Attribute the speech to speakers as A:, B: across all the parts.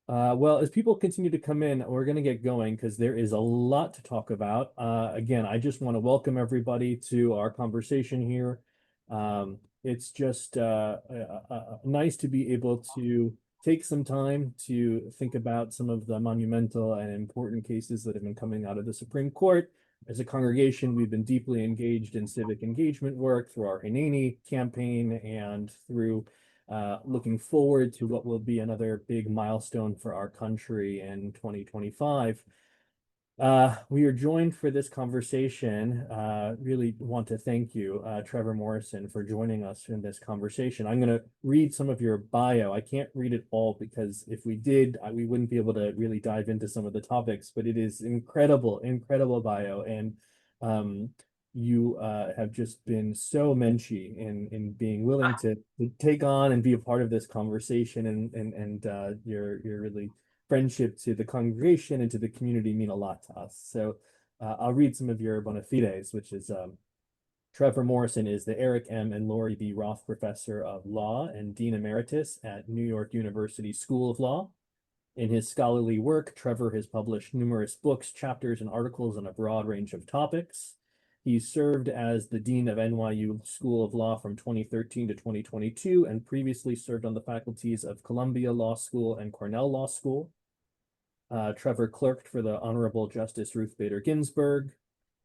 A: Well, as people continue to come in, we're going to get going because there is a lot to talk about. Again, I just want to welcome everybody to our conversation here. It's just nice to be able to take some time to think about some of the monumental and important cases that have been coming out of the Supreme Court. As a congregation, we've been deeply engaged in civic engagement work through our Hineni campaign and through looking forward to what will be another big milestone for our country in 2025. We are joined for this conversation. Really want to thank you, Trevor Morrison, for joining us in this conversation. I'm going to read some of your bio. I can't read it all because if we did, we wouldn't be able to really dive into some of the topics, but it is incredible, incredible bio. And you have just been so menschy in being willing to take on and be a part of this conversation, and you're really friendship to the congregation and to the community mean a lot to us. So I'll read some of your bona fides, which is Trevor Morrison is the Eric M. and Lori B. Roth Professor of Law and Dean Emeritus at New York University School of Law. In his scholarly work, Trevor has published numerous books, chapters, and articles on a broad range of topics. He served as the Dean of NYU School of Law from 2013 to 2022, and previously served on the faculties of Columbia Law School and Cornell Law School. Trevor clerked for the Honorable Justice Ruth Bader Ginsburg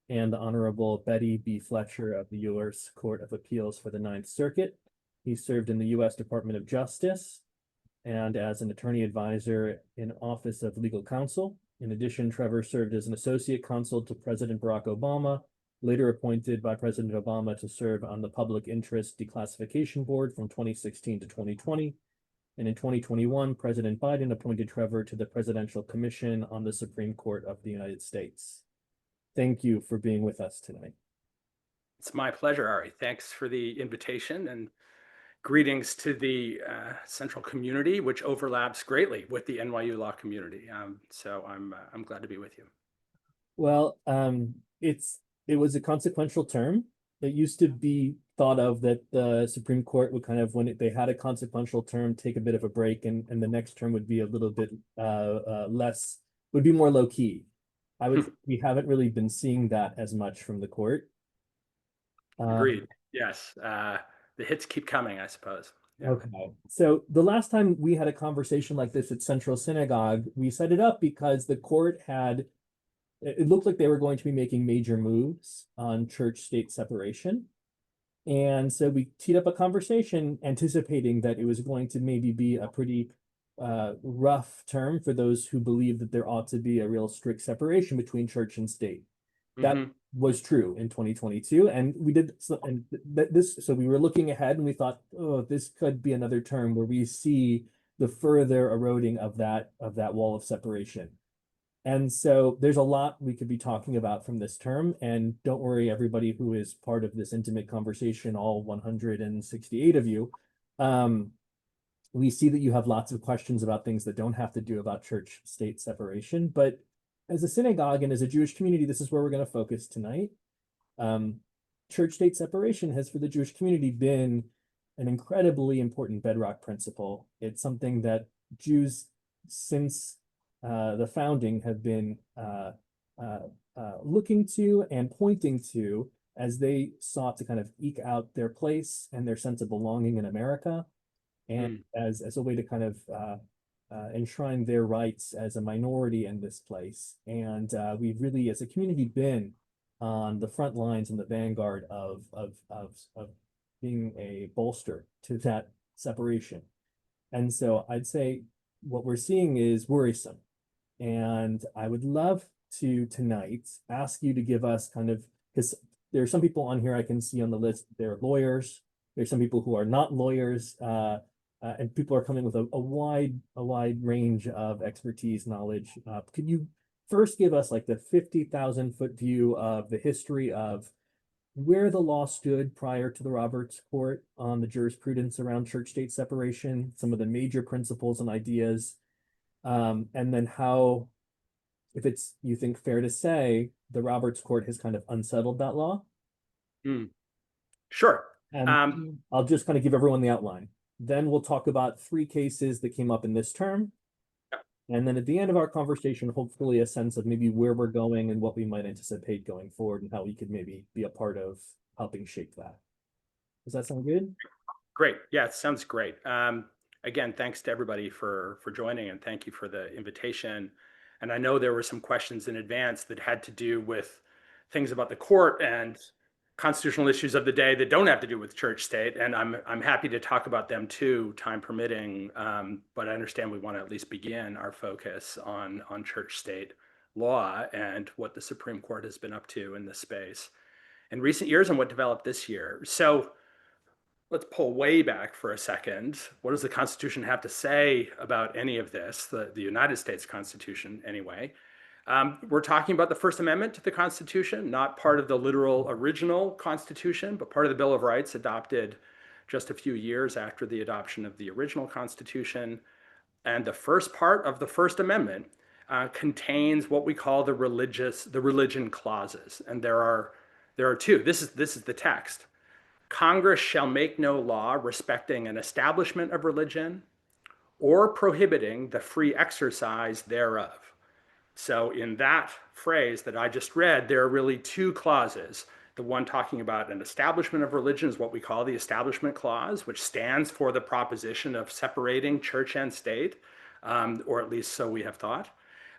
A: and the Honorable Betty B. Fletcher of the U.S. Court of Appeals for the Ninth Circuit. He served in the U.S. Department of Justice and as an attorney advisor in Office of Legal Counsel. In addition, Trevor served as an associate counsel to President Barack Obama, later appointed by President Obama to serve on the Public Interest Declassification Board from 2016 to 2020. And in 2021, President Biden appointed Trevor to the Presidential Commission on the Supreme Court of the United States. Thank you for being with us tonight.
B: It's my pleasure, Ari. Thanks for the invitation, and greetings to the central community, which overlaps greatly with the NYU law community. So I'm glad to be with you.
A: Well, it was a consequential term. It used to be thought of that the Supreme Court would kind of, when they had a consequential term, take a bit of a break, and the next term would be a little bit less, would be more low key. We haven't really been seeing that as much from the court.
B: Agreed. Yes. The hits keep coming, I suppose.
A: Yeah. Okay. So the last time we had a conversation like this at Central Synagogue, we set it up because the court had, it looked like they were going to be making major moves on church-state separation. And so we teed up a conversation anticipating that it was going to maybe be a pretty rough term for those who believe that there ought to be a real strict separation between church and state. That was true in 2022. And we did, so we were looking ahead and we thought, oh, this could be another term where we see the further eroding of that wall of separation. And so there's a lot we could be talking about from this term. And don't worry, everybody who is part of this intimate conversation, all 168 of you, we see that you have lots of questions about things that don't have to do about church-state separation. But as a synagogue and as a Jewish community, this is where we're going to focus tonight. Church-state separation has, for the Jewish community, been an incredibly important bedrock principle. It's something that Jews, since the founding, have been looking to and pointing to as they sought to kind of eke out their place and their sense of belonging in America, and as a way to kind of enshrine their rights as a minority in this place. And we've really, as a community, been on the front lines and the vanguard of being a bolster to that separation. And so I'd say what we're seeing is worrisome. And I would love to tonight ask you to give us kind of, because there are some people on here I can see on the list, they're lawyers. There's some people who are not lawyers, and people are coming with a wide range of expertise, knowledge. Could you first give us like the 50,000-foot view of the history of where the law stood prior to the Roberts Court on the jurisprudence around church-state separation, some of the major principles and ideas, and then how, if it's, you think, fair to say, the Roberts Court has kind of unsettled that law?
B: Sure.
A: And I'll just kind of give everyone the outline. Then we'll talk about 3 cases that came up in this term. And then at the end of our conversation, hopefully a sense of maybe where we're going and what we might anticipate going forward and how we could maybe be a part of helping shape that. Does that sound good?
B: Great. Yeah, it sounds great. Again, thanks to everybody for joining, and thank you for the invitation. And I know there were some questions in advance that had to do with things about the court and constitutional issues of the day that don't have to do with church state. And I'm happy to talk about them too, time permitting. But I understand we want to at least begin our focus on church state law and what the Supreme Court has been up to in this space in recent years and what developed this year. So let's pull way back for a second. What does the Constitution have to say about any of this? The United States Constitution, anyway. We're talking about the First Amendment to the Constitution, not part of the literal original Constitution, but part of the Bill of Rights adopted just a few years after the adoption of the original Constitution. And the first part of the First Amendment contains what we call the religion clauses. And there are two. This is the text. Congress shall make no law respecting an establishment of religion or prohibiting the free exercise thereof. So in that phrase that I just read, there are really two clauses. The one talking about an establishment of religion is what we call the Establishment Clause, which stands for the proposition of separating church and state, or at least so we have thought.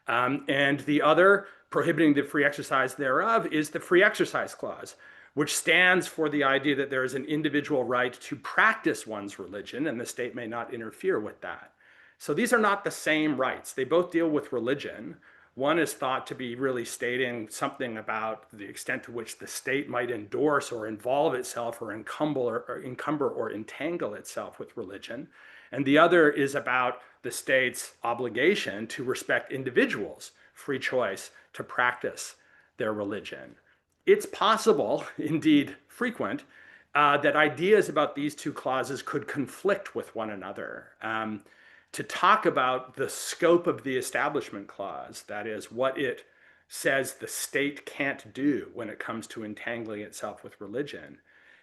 B: And the other, prohibiting the free exercise thereof, is the Free Exercise Clause, which stands for the idea that there is an individual right to practice one's religion, and the state may not interfere with that. So these are not the same rights. They both deal with religion. One is thought to be really stating something about the extent to which the state might endorse or involve itself or encumber or entangle itself with religion. And the other is about the state's obligation to respect individuals' free choice to practice their religion. It's possible, indeed frequent, that ideas about these two clauses could conflict with one another. To talk about the scope of the Establishment Clause, that is, what it says the state can't do when it comes to entangling itself with religion,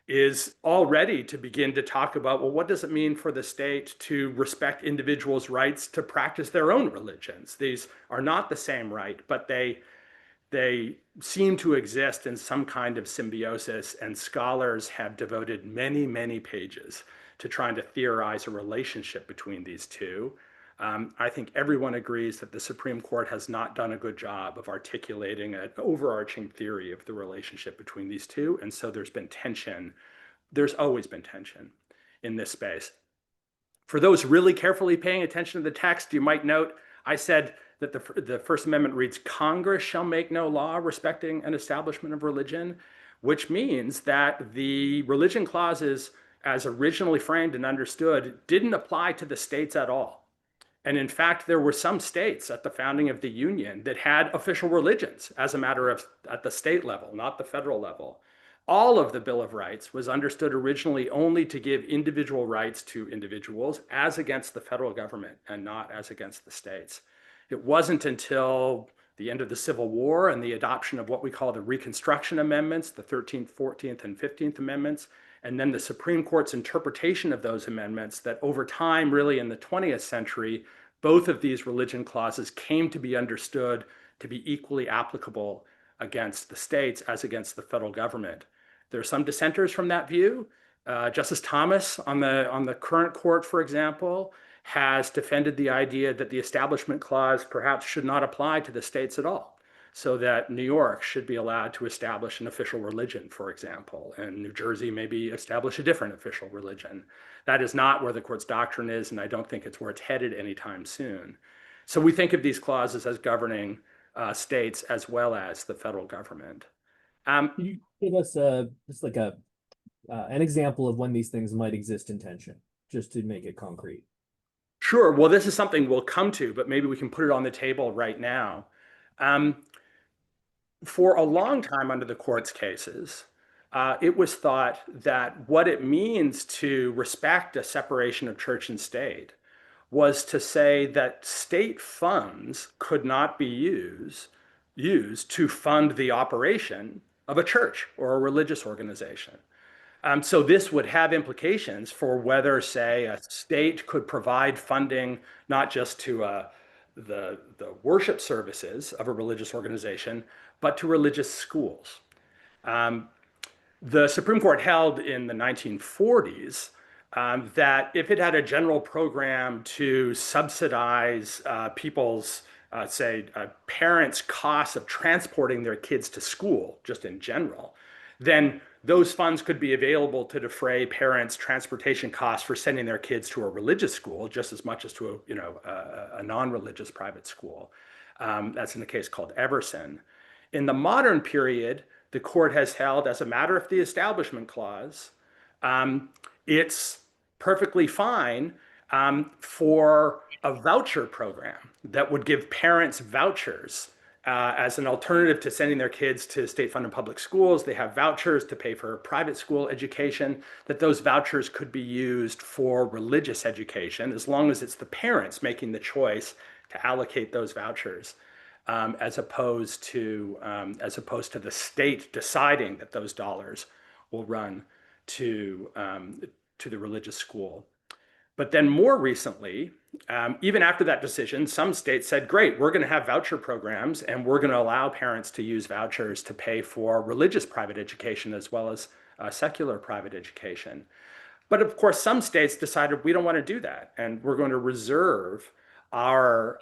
B: is already to begin to talk about, well, what does it mean for the state to respect individuals' rights to practice their own religions? These are not the same right, but they seem to exist in some kind of symbiosis, and scholars have devoted many, many pages to trying to theorize a relationship between these two. I think everyone agrees that the Supreme Court has not done a good job of articulating an overarching theory of the relationship between these two, and so there's been tension. There's always been tension in this space. For those really carefully paying attention to the text, you might note I said that the First Amendment reads, Congress shall make no law respecting an establishment of religion, which means that the religion clauses, as originally framed and understood, didn't apply to the states at all. And in fact, there were some states at the founding of the Union that had official religions as a matter of at the state level, not the federal level. All of the Bill of Rights was understood originally only to give individual rights to individuals as against the federal government and not as against the states. It wasn't until the end of the Civil War and the adoption of what we call the Reconstruction Amendments, the 13th, 14th, and 15th Amendments, and then the Supreme Court's interpretation of those amendments, that over time, really in the 20th century, both of these religion clauses came to be understood to be equally applicable against the states as against the federal government. There are some dissenters from that view. Justice Thomas on the current court, for example, has defended the idea that the Establishment Clause perhaps should not apply to the states at all, so that New York should be allowed to establish an official religion, for example, and New Jersey maybe establish a different official religion. That is not where the court's doctrine is, and I don't think it's where it's headed anytime soon. So we think of these clauses as governing states as well as the federal government.
A: Can you give us just like an example of when these things might exist in tension, just to make it concrete?
B: Sure. Well, this is something we'll come to, but maybe we can put it on the table right now. For a long time under the court's cases, it was thought that what it means to respect a separation of church and state was to say that state funds could not be used to fund the operation of a church or a religious organization. So this would have implications for whether, say, a state could provide funding not just to a the worship services of a religious organization, but to religious schools. The Supreme Court held in the 1940s that if it had a general program to subsidize people's, parents' costs of transporting their kids to school, just in general, then those funds could be available to defray parents' transportation costs for sending their kids to a religious school just as much as to a non-religious private school. That's in a case called Everson. In the modern period, the court has held, as a matter of the Establishment Clause, it's perfectly fine for a voucher program that would give parents vouchers as an alternative to sending their kids to state-funded public schools. They have vouchers to pay for private school education, that those vouchers could be used for religious education, as long as it's the parents making the choice to allocate those vouchers, as opposed to the state deciding that those dollars will run to the religious school. But then more recently, even after that decision, some states said, great, we're going to have voucher programs and we're going to allow parents to use vouchers to pay for religious private education as well as secular private education. But of course, some states decided we don't want to do that, and we're going to reserve our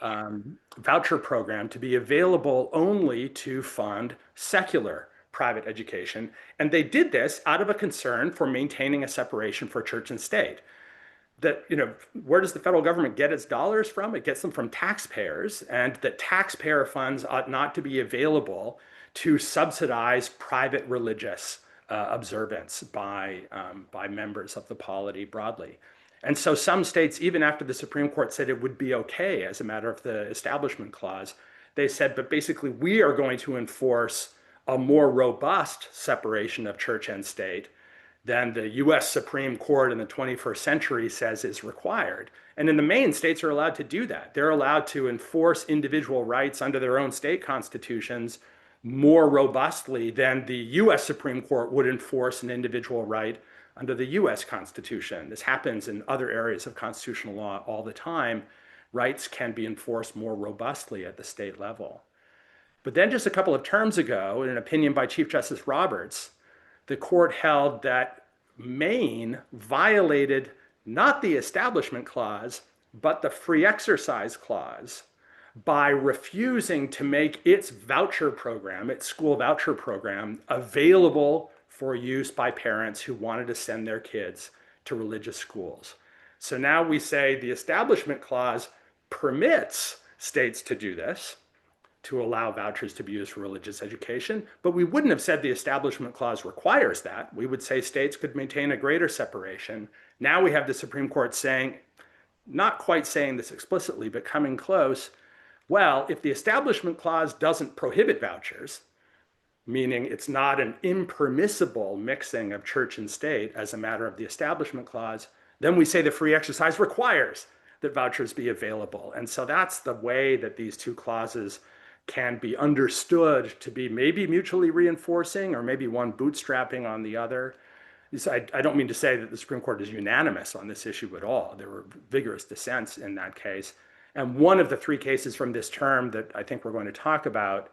B: voucher program to be available only to fund secular private education. And they did this out of a concern for maintaining a separation for church and state. That, where does the federal government get its dollars from? It gets them from taxpayers, and that taxpayer funds ought not to be available to subsidize private religious observance by members of the polity broadly. And so some states, even after the Supreme Court said it would be okay as a matter of the Establishment Clause, they said, but basically we are going to enforce a more robust separation of church and state than the US Supreme Court in the 21st century says is required. And in the main, states are allowed to do that. They're allowed to enforce individual rights under their own state constitutions more robustly than the US Supreme Court would enforce an individual right under the US Constitution. This happens in other areas of constitutional law all the time. Rights can be enforced more robustly at the state level. But then just a couple of terms ago, in an opinion by Chief Justice Roberts, the court held that Maine violated not the Establishment Clause, but the Free Exercise Clause by refusing to make its voucher program, its school voucher program, available for use by parents who wanted to send their kids to religious schools. So now we say the Establishment Clause permits states to do this, to allow vouchers to be used for religious education, but we wouldn't have said the Establishment Clause requires that. We would say states could maintain a greater separation. Now we have the Supreme Court saying, not quite saying this explicitly, but coming close, well, if the Establishment Clause doesn't prohibit vouchers, meaning it's not an impermissible mixing of church and state as a matter of the Establishment Clause, then we say the free exercise requires that vouchers be available. And so that's the way that these two clauses can be understood to be maybe mutually reinforcing, or maybe one bootstrapping on the other. I don't mean to say that the Supreme Court is unanimous on this issue at all. There were vigorous dissents in that case. And one of the three cases from this term that I think we're going to talk about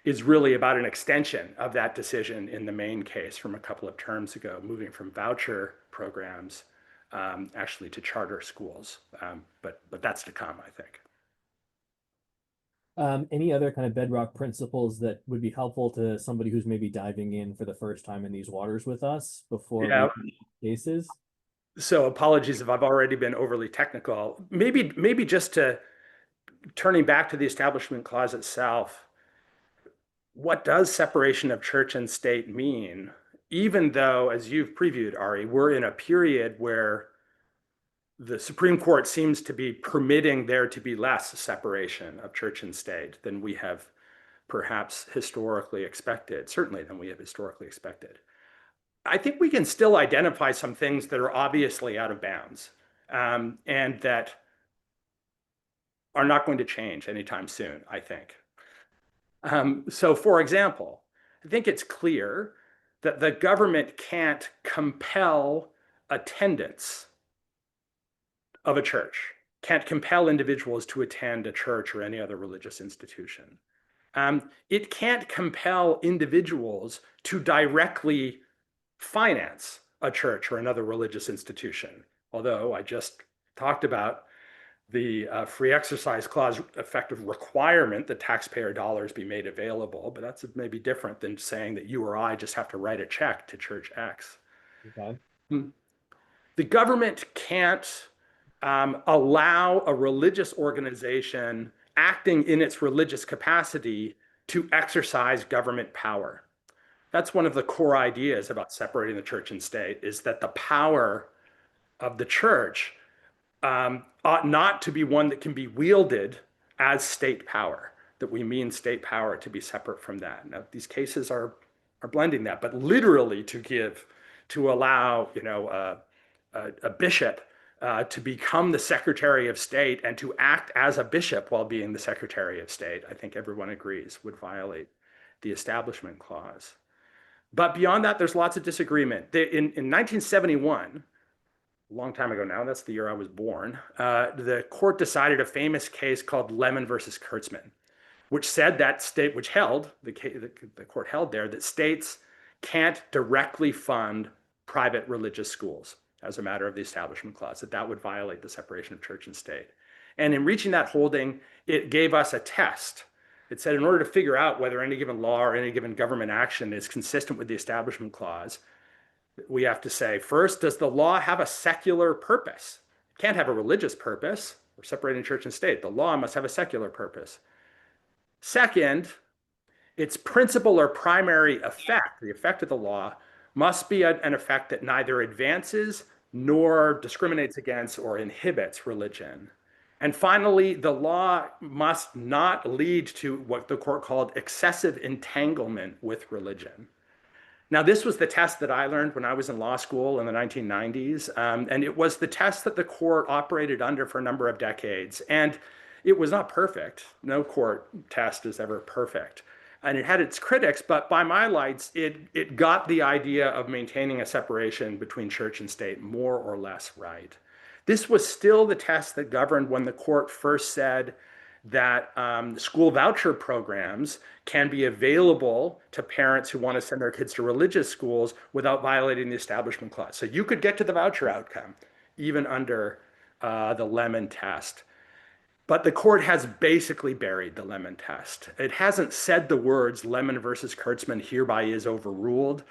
B: is really about an extension of that decision in the Maine case from a couple of terms ago, moving from voucher programs actually to charter schools. But that's to come, I think.
A: Any other kind of bedrock principles that would be helpful to somebody who's maybe diving in for the first time in these waters with us before cases?
B: So apologies if I've already been overly technical. Maybe just to turning back to the Establishment Clause itself, what does separation of church and state mean? Even though, as you've previewed, Ari, we're in a period where the Supreme Court seems to be permitting there to be less separation of church and state than we have perhaps historically expected, certainly than we have historically expected. I think we can still identify some things that are obviously out of bounds and that are not going to change anytime soon, I think. So for example, I think it's clear that the government can't compel attendance of a church. can't compel individuals to attend a church or any other religious institution. It can't compel individuals to directly finance a church or another religious institution. Although I just talked about the free exercise clause effective requirement that taxpayer dollars be made available, but that's maybe different than saying that you or I just have to write a check to Church X.
A: Okay.
B: The government can't allow a religious organization acting in its religious capacity to exercise government power. That's one of the core ideas about separating the church and state, is that the power of the church ought not to be one that can be wielded as state power, that we mean state power to be separate from that. Now, these cases are blending that, but literally to allow, a bishop to become the Secretary of State and to act as a bishop while being the Secretary of State, I think everyone agrees would violate the Establishment Clause. But beyond that, there's lots of disagreement. In 1971, a long time ago now, that's the year I was born, the court decided a famous case called Lemon versus Kurtzman, which said that the court held there that states can't directly fund private religious schools as a matter of the Establishment Clause, that would violate the separation of church and state. And in reaching that holding, it gave us a test. It said in order to figure out whether any given law or any given government action is consistent with the Establishment Clause, we have to say, first, does the law have a secular purpose? It can't have a religious purpose. We're separating church and state. The law must have a secular purpose. Second, its principal or primary effect, the effect of the law, must be an effect that neither advances nor discriminates against or inhibits religion. And finally, the law must not lead to what the court called excessive entanglement with religion. Now, this was the test that I learned when I was in law school in the 1990s, and it was the test that the court operated under for a number of decades. And it was not perfect. No court test is ever perfect. And it had its critics, but by my lights, it got the idea of maintaining a separation between church and state more or less right. This was still the test that governed when the court first said that school voucher programs can be available to parents who want to send their kids to religious schools without violating the Establishment Clause. So you could get to the voucher outcome, even under the Lemon test. But the court has basically buried the Lemon test. It hasn't said the words Lemon versus Kurtzman hereby is overruled,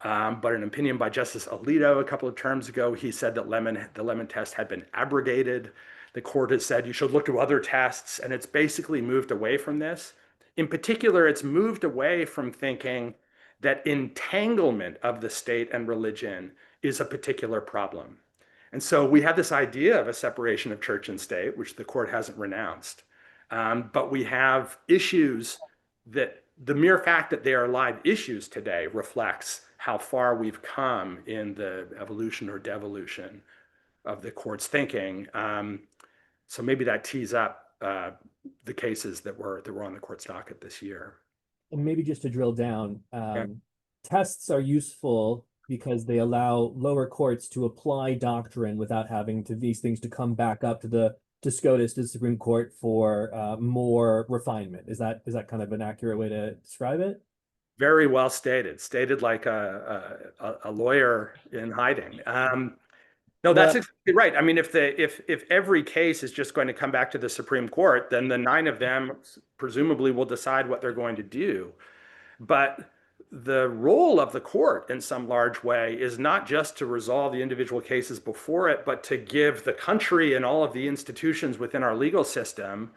B: but an opinion by Justice Alito a couple of terms ago, he said that the Lemon test had been abrogated. The court has said you should look to other tests, and it's basically moved away from this. In particular, it's moved away from thinking that entanglement of the state and religion is a particular problem. And so we have this idea of a separation of church and state, which the court hasn't renounced. But we have issues that the mere fact that they are live issues today reflects how far we've come in the evolution or devolution of the court's thinking. So maybe that tees up the cases that were on the court's docket this year.
A: And maybe just to drill down,
B: Yeah.
A: tests are useful because they allow lower courts to apply doctrine without having these things to come back up to SCOTUS, to the Supreme Court for more refinement. Is that kind of an accurate way to describe it?
B: Very well stated like a lawyer in hiding. No, that's exactly right. I mean, if every case is just going to come back to the Supreme Court, then the 9 of them presumably will decide what they're going to do. But the role of the court in some large way is not just to resolve the individual cases before it, but to give the country and all of the institutions within our legal system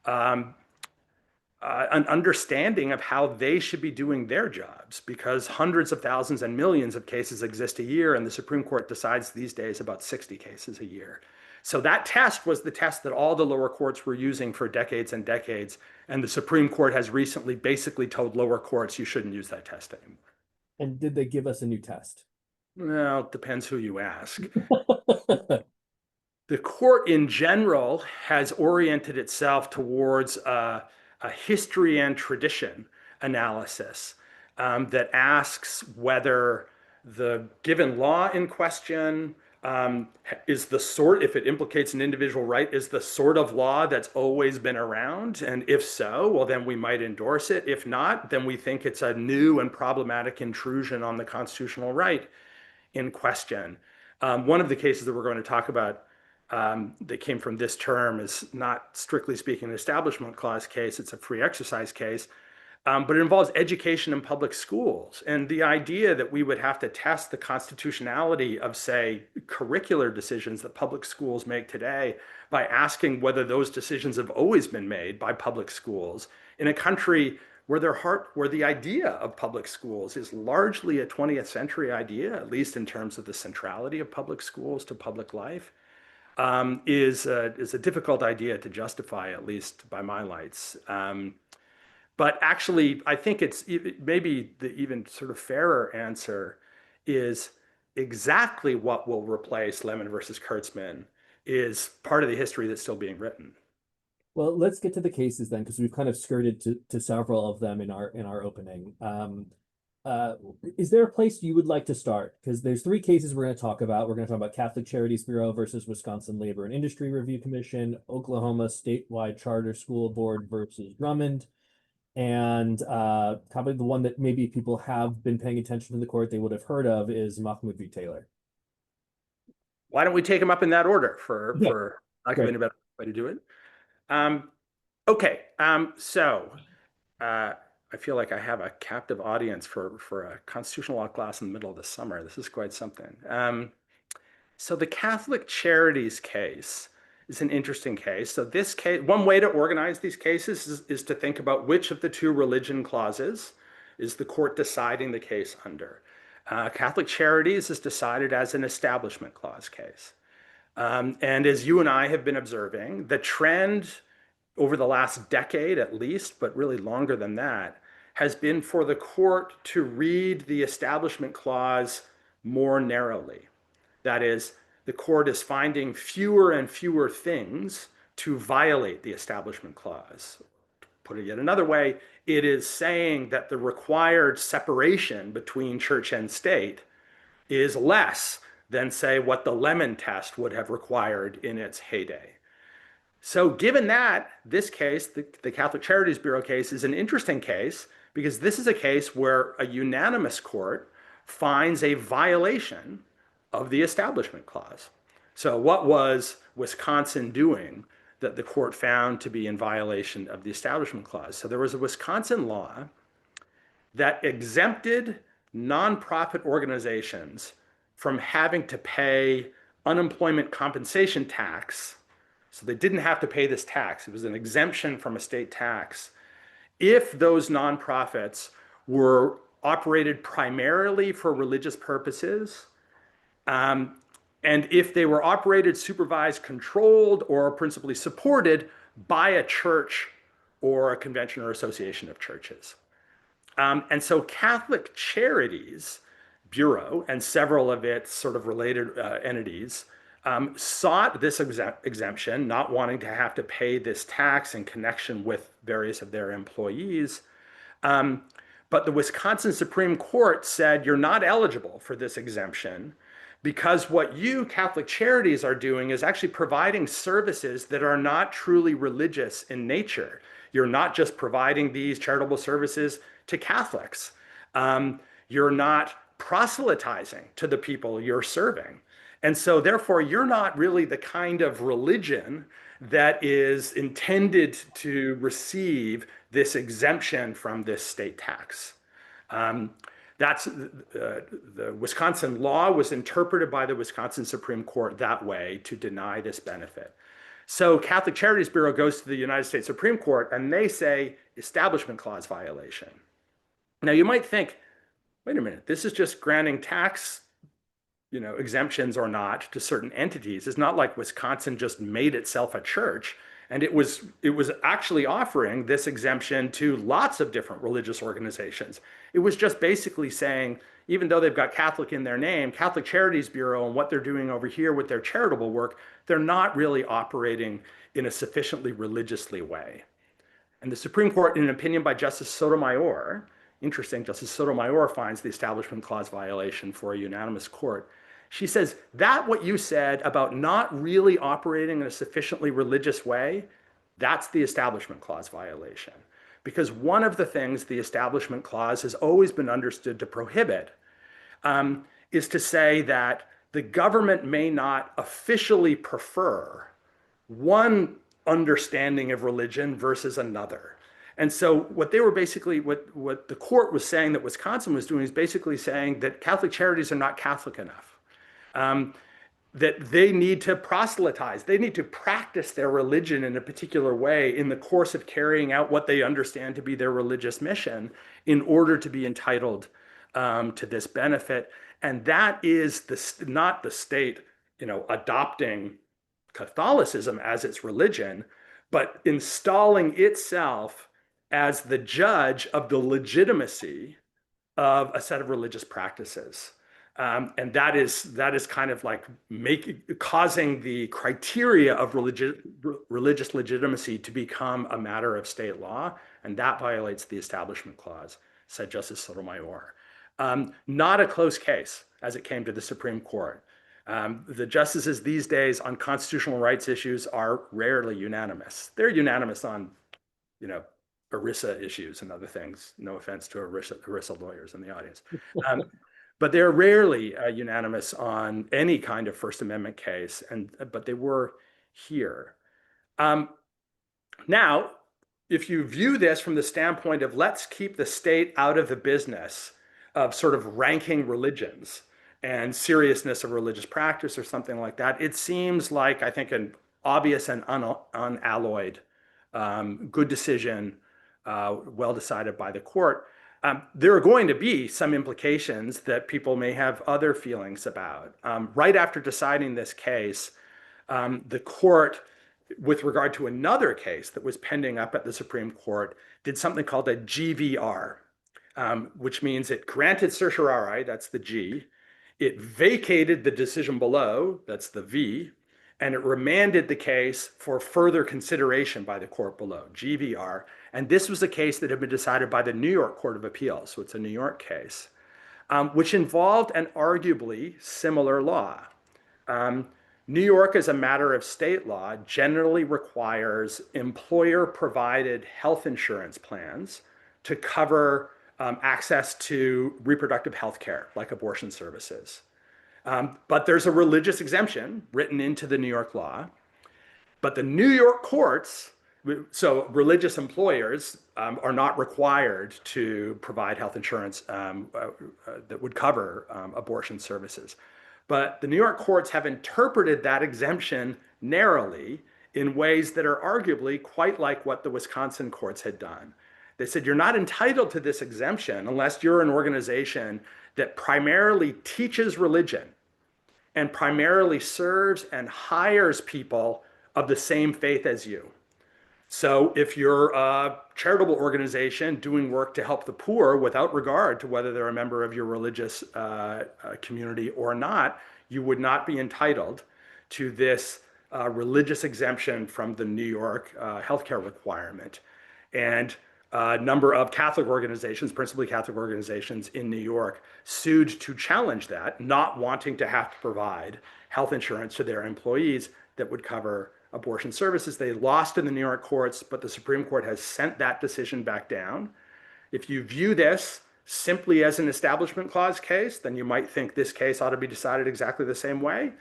B: an understanding of how they should be doing their jobs, because hundreds of thousands and millions of cases exist a year, and the Supreme Court decides these days about 60 cases a year. So that test was the test that all the lower courts were using for decades and decades, and the Supreme Court has recently basically told lower courts you shouldn't use that test anymore.
A: And did they give us a new test?
B: Well, it depends who you ask. The court in general has oriented itself towards a history and tradition analysis that asks whether the given law in question is the sort, if it implicates an individual right, is the sort of law that's always been around? And if so, well, then we might endorse it. If not, then we think it's a new and problematic intrusion on the constitutional right in question. One of the cases that we're going to talk about that came from this term is not strictly speaking an establishment clause case, it's a free exercise case. But it involves education in public schools. And the idea that we would have to test the constitutionality of, say, curricular decisions that public schools make today by asking whether those decisions have always been made by public schools in a country where where the idea of public schools is largely a 20th century idea, at least in terms of the centrality of public schools to public life, is a difficult idea to justify, at least by my lights. But actually, I think maybe the even sort of fairer answer is exactly what will replace Lemon versus Kurtzman is part of the history that's still being written.
A: Well, let's get to the cases then, because we've kind of skirted to several of them in our opening. Is there a place you would like to start? Because there's three cases we're going to talk about. We're going to talk about Catholic Charities Bureau versus Wisconsin Labor and Industry Review Commission, Oklahoma Statewide Charter School Board versus Drummond, and probably the one that maybe people have been paying attention to the court they would have heard of is Mahmood v. Taylor.
B: Why don't we take them up in that order for lack of any better way to do it? Okay, so I feel like I have a captive audience for a constitutional law class in the middle of the summer. This is quite something. So the Catholic Charities case is an interesting case. So this case, one way to organize these cases is to think about which of the two religion clauses is the court deciding the case under. Catholic Charities is decided as an establishment clause case. And as you and I have been observing, the trend over the last decade at least, but really longer than that, has been for the court to read the establishment clause more narrowly. That is, the court is finding fewer and fewer things to violate the establishment clause. To put it yet another way, it is saying that the required separation between church and state is less than, say, what the Lemon test would have required in its heyday. So given that, this case, the Catholic Charities Bureau case, is an interesting case because this is a case where a unanimous court finds a violation of the establishment clause. So what was Wisconsin doing that the court found to be in violation of the establishment clause? So there was a Wisconsin law that exempted nonprofit organizations from having to pay unemployment compensation tax. So they didn't have to pay this tax. It was an exemption from a state tax if those nonprofits were operated primarily for religious purposes, and if they were operated, supervised, controlled, or principally supported by a church or a convention or association of churches. And so Catholic Charities Bureau and several of its sort of related entities sought this exemption, not wanting to have to pay this tax in connection with various of their employees. But the Wisconsin Supreme Court said you're not eligible for this exemption because what you, Catholic Charities, are doing is actually providing services that are not truly religious in nature. You're not just providing these charitable services to Catholics. You're not proselytizing to the people you're serving. And so therefore, you're not really the kind of religion that is intended to receive this exemption from this state tax. That's the Wisconsin law was interpreted by the Wisconsin Supreme Court that way to deny this benefit. So Catholic Charities Bureau goes to the United States Supreme Court and they say establishment clause violation. Now you might think, wait a minute, this is just granting tax exemptions or not to certain entities. It's not like Wisconsin just made itself a church. And it was actually offering this exemption to lots of different religious organizations. It was just basically saying, even though they've got Catholic in their name, Catholic Charities Bureau and what they're doing over here with their charitable work, they're not really operating in a sufficiently religiously way. And the Supreme Court, in an opinion by Justice Sotomayor, interesting, Justice Sotomayor finds the Establishment Clause violation for a unanimous court. She says that what you said about not really operating in a sufficiently religious way, that's the Establishment Clause violation. Because one of the things the Establishment Clause has always been understood to prohibit is to say that the government may not officially prefer one understanding of religion versus another. And so what they were basically, what the court was saying that Wisconsin was doing is basically saying that Catholic Charities are not Catholic enough. That they need to proselytize. They need to practice their religion in a particular way in the course of carrying out what they understand to be their religious mission in order to be entitled to this benefit. And that is not the state, adopting Catholicism as its religion, but installing itself as the judge of the legitimacy of a set of religious practices. And that is kind of like causing the criteria of religious legitimacy to become a matter of state law, and that violates the Establishment Clause, said Justice Sotomayor. Not a close case as it came to the Supreme Court. The justices these days on constitutional rights issues are rarely unanimous. They're unanimous on, ERISA issues and other things. No offense to ERISA lawyers in the audience. But they're rarely unanimous on any kind of First Amendment case, but they were here. Now, if you view this from the standpoint of let's keep the state out of the business of sort of ranking religions and seriousness of religious practice or something like that, it seems like, I think, an obvious and unalloyed good decision, well decided by the court. There are going to be some implications that people may have other feelings about. Right after deciding this case, the court, with regard to another case that was pending up at the Supreme Court, did something called a GVR, which means it granted certiorari, that's the G, it vacated the decision below, that's the V, and it remanded the case for further consideration by the court below, GVR. And this was a case that had been decided by the New York Court of Appeals, so it's a New York case, which involved an arguably similar law. New York, as a matter of state law, generally requires employer-provided health insurance plans to cover access to reproductive health care, like abortion services. But there's a religious exemption written into the New York law. But the New York courts, so religious employers are not required to provide health insurance that would cover abortion services. But the New York courts have interpreted that exemption narrowly in ways that are arguably quite like what the Wisconsin courts had done. They said you're not entitled to this exemption unless you're an organization that primarily teaches religion and primarily serves and hires people of the same faith as you. So if you're a charitable organization doing work to help the poor without regard to whether they're a member of your religious community or not, you would not be entitled to this religious exemption from the New York healthcare requirement. And a number of Catholic organizations, principally Catholic organizations in New York, sued to challenge that, not wanting to have to provide health insurance to their employees that would cover abortion services. They lost in the New York courts, but the Supreme Court has sent that decision back down. If you view this simply as an Establishment Clause case, then you might think this case ought to be decided exactly the same way.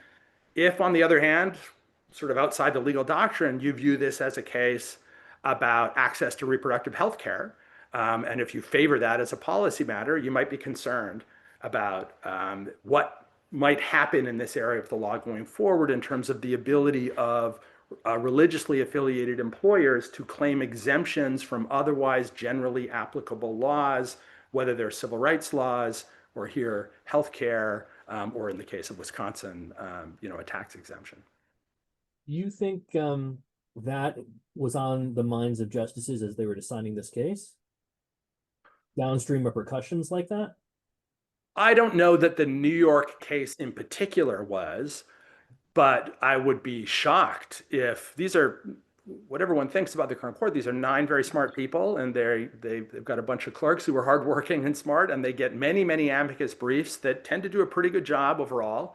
B: If, on the other hand, sort of outside the legal doctrine, you view this as a case about access to reproductive health care, and if you favor that as a policy matter, you might be concerned about what might happen in this area of the law going forward in terms of the ability of religiously affiliated employers to claim exemptions from otherwise generally applicable laws, whether they're civil rights laws or here healthcare, or in the case of Wisconsin, a tax exemption.
A: You think that was on the minds of justices as they were deciding this case? Downstream repercussions like that?
B: I don't know that the New York case in particular was, but I would be shocked if these are, what everyone thinks about the current court, these are 9 very smart people, and they've got a bunch of clerks who are hardworking and smart, and they get many, many amicus briefs that tend to do a pretty good job overall.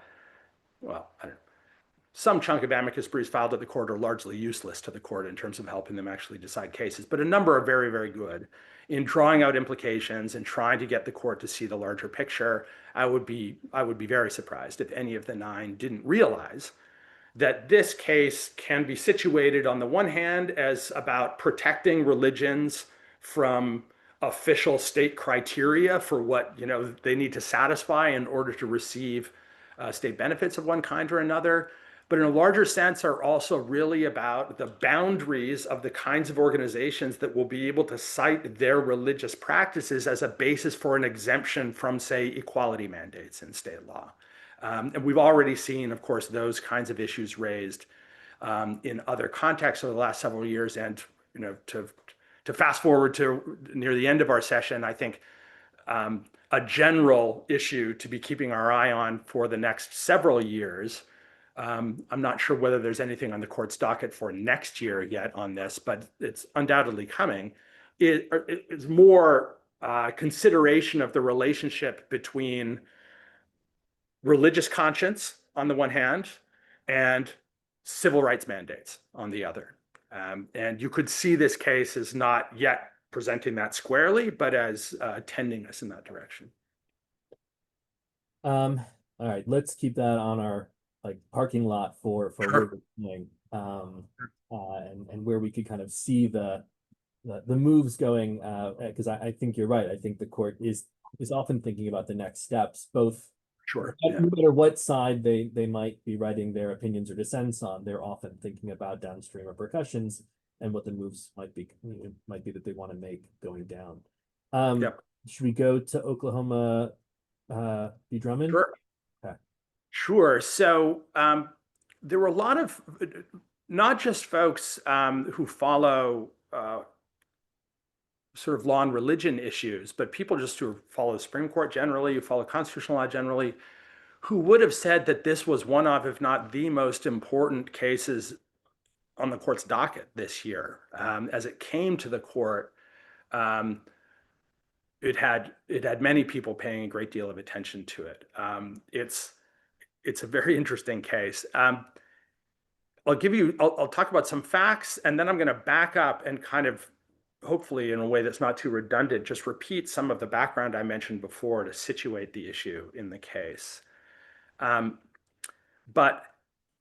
B: well, I don't know, some chunk of amicus briefs filed at the court are largely useless to the court in terms of helping them actually decide cases, but a number are very, very good in drawing out implications and trying to get the court to see the larger picture. I would be very surprised if any of the 9 didn't realize that this case can be situated on the one hand as about protecting religions from official state criteria for what they need to satisfy in order to receive state benefits of one kind or another, but in a larger sense are also really about the boundaries of the kinds of organizations that will be able to cite their religious practices as a basis for an exemption from, say, equality mandates in state law. And we've already seen, of course, those kinds of issues raised in other contexts over the last several years. And to fast forward to near the end of our session, I think a general issue to be keeping our eye on for the next several years. I'm not sure whether there's anything on the court's docket for next year yet on this, but it's undoubtedly coming. It's more consideration of the relationship between religious conscience on the one hand and civil rights mandates on the other. And you could see this case as not yet presenting that squarely, but as tending us in that direction.
A: All right, let's keep that on our parking lot for
B: Sure.
A: where we're going, and where we could kind of see the moves going, because I think you're right. I think the court is often thinking about the next steps, both.
B: Sure.
A: No matter what side they might be writing their opinions or dissents on, they're often thinking about downstream repercussions and what the moves might be that they want to make going down.
B: Yep.
A: Should we go to Oklahoma v. Drummond?
B: Sure.
A: Okay.
B: Sure. So there were a lot of not just folks who follow sort of law and religion issues, but people just who follow the Supreme Court generally, who follow constitutional law generally, who would have said that this was one of, if not the most important cases on the court's docket this year. As it came to the court, it had many people paying a great deal of attention to it. It's a very interesting case. I'll talk about some facts, and then I'm going to back up and kind of, hopefully in a way that's not too redundant, just repeat some of the background I mentioned before to situate the issue in the case. But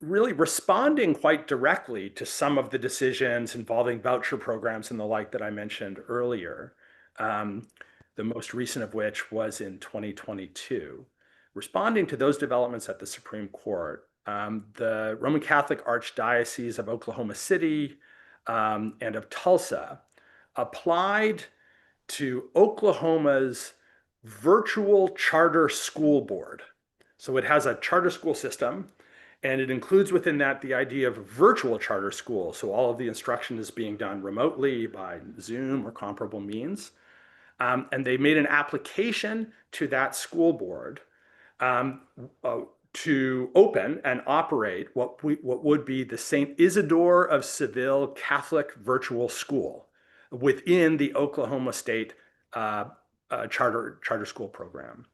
B: really responding quite directly to some of the decisions involving voucher programs and the like that I mentioned earlier, the most recent of which was in 2022. Responding to those developments at the Supreme Court, the Roman Catholic Archdiocese of Oklahoma City and of Tulsa applied to Oklahoma's virtual charter school board. So it has a charter school system, and it includes within that the idea of virtual charter school. So all of the instruction is being done remotely by Zoom or comparable means. And they made an application to that school board to open and operate what would be the St. Isidore of Seville Catholic Virtual School within the Oklahoma State charter school program.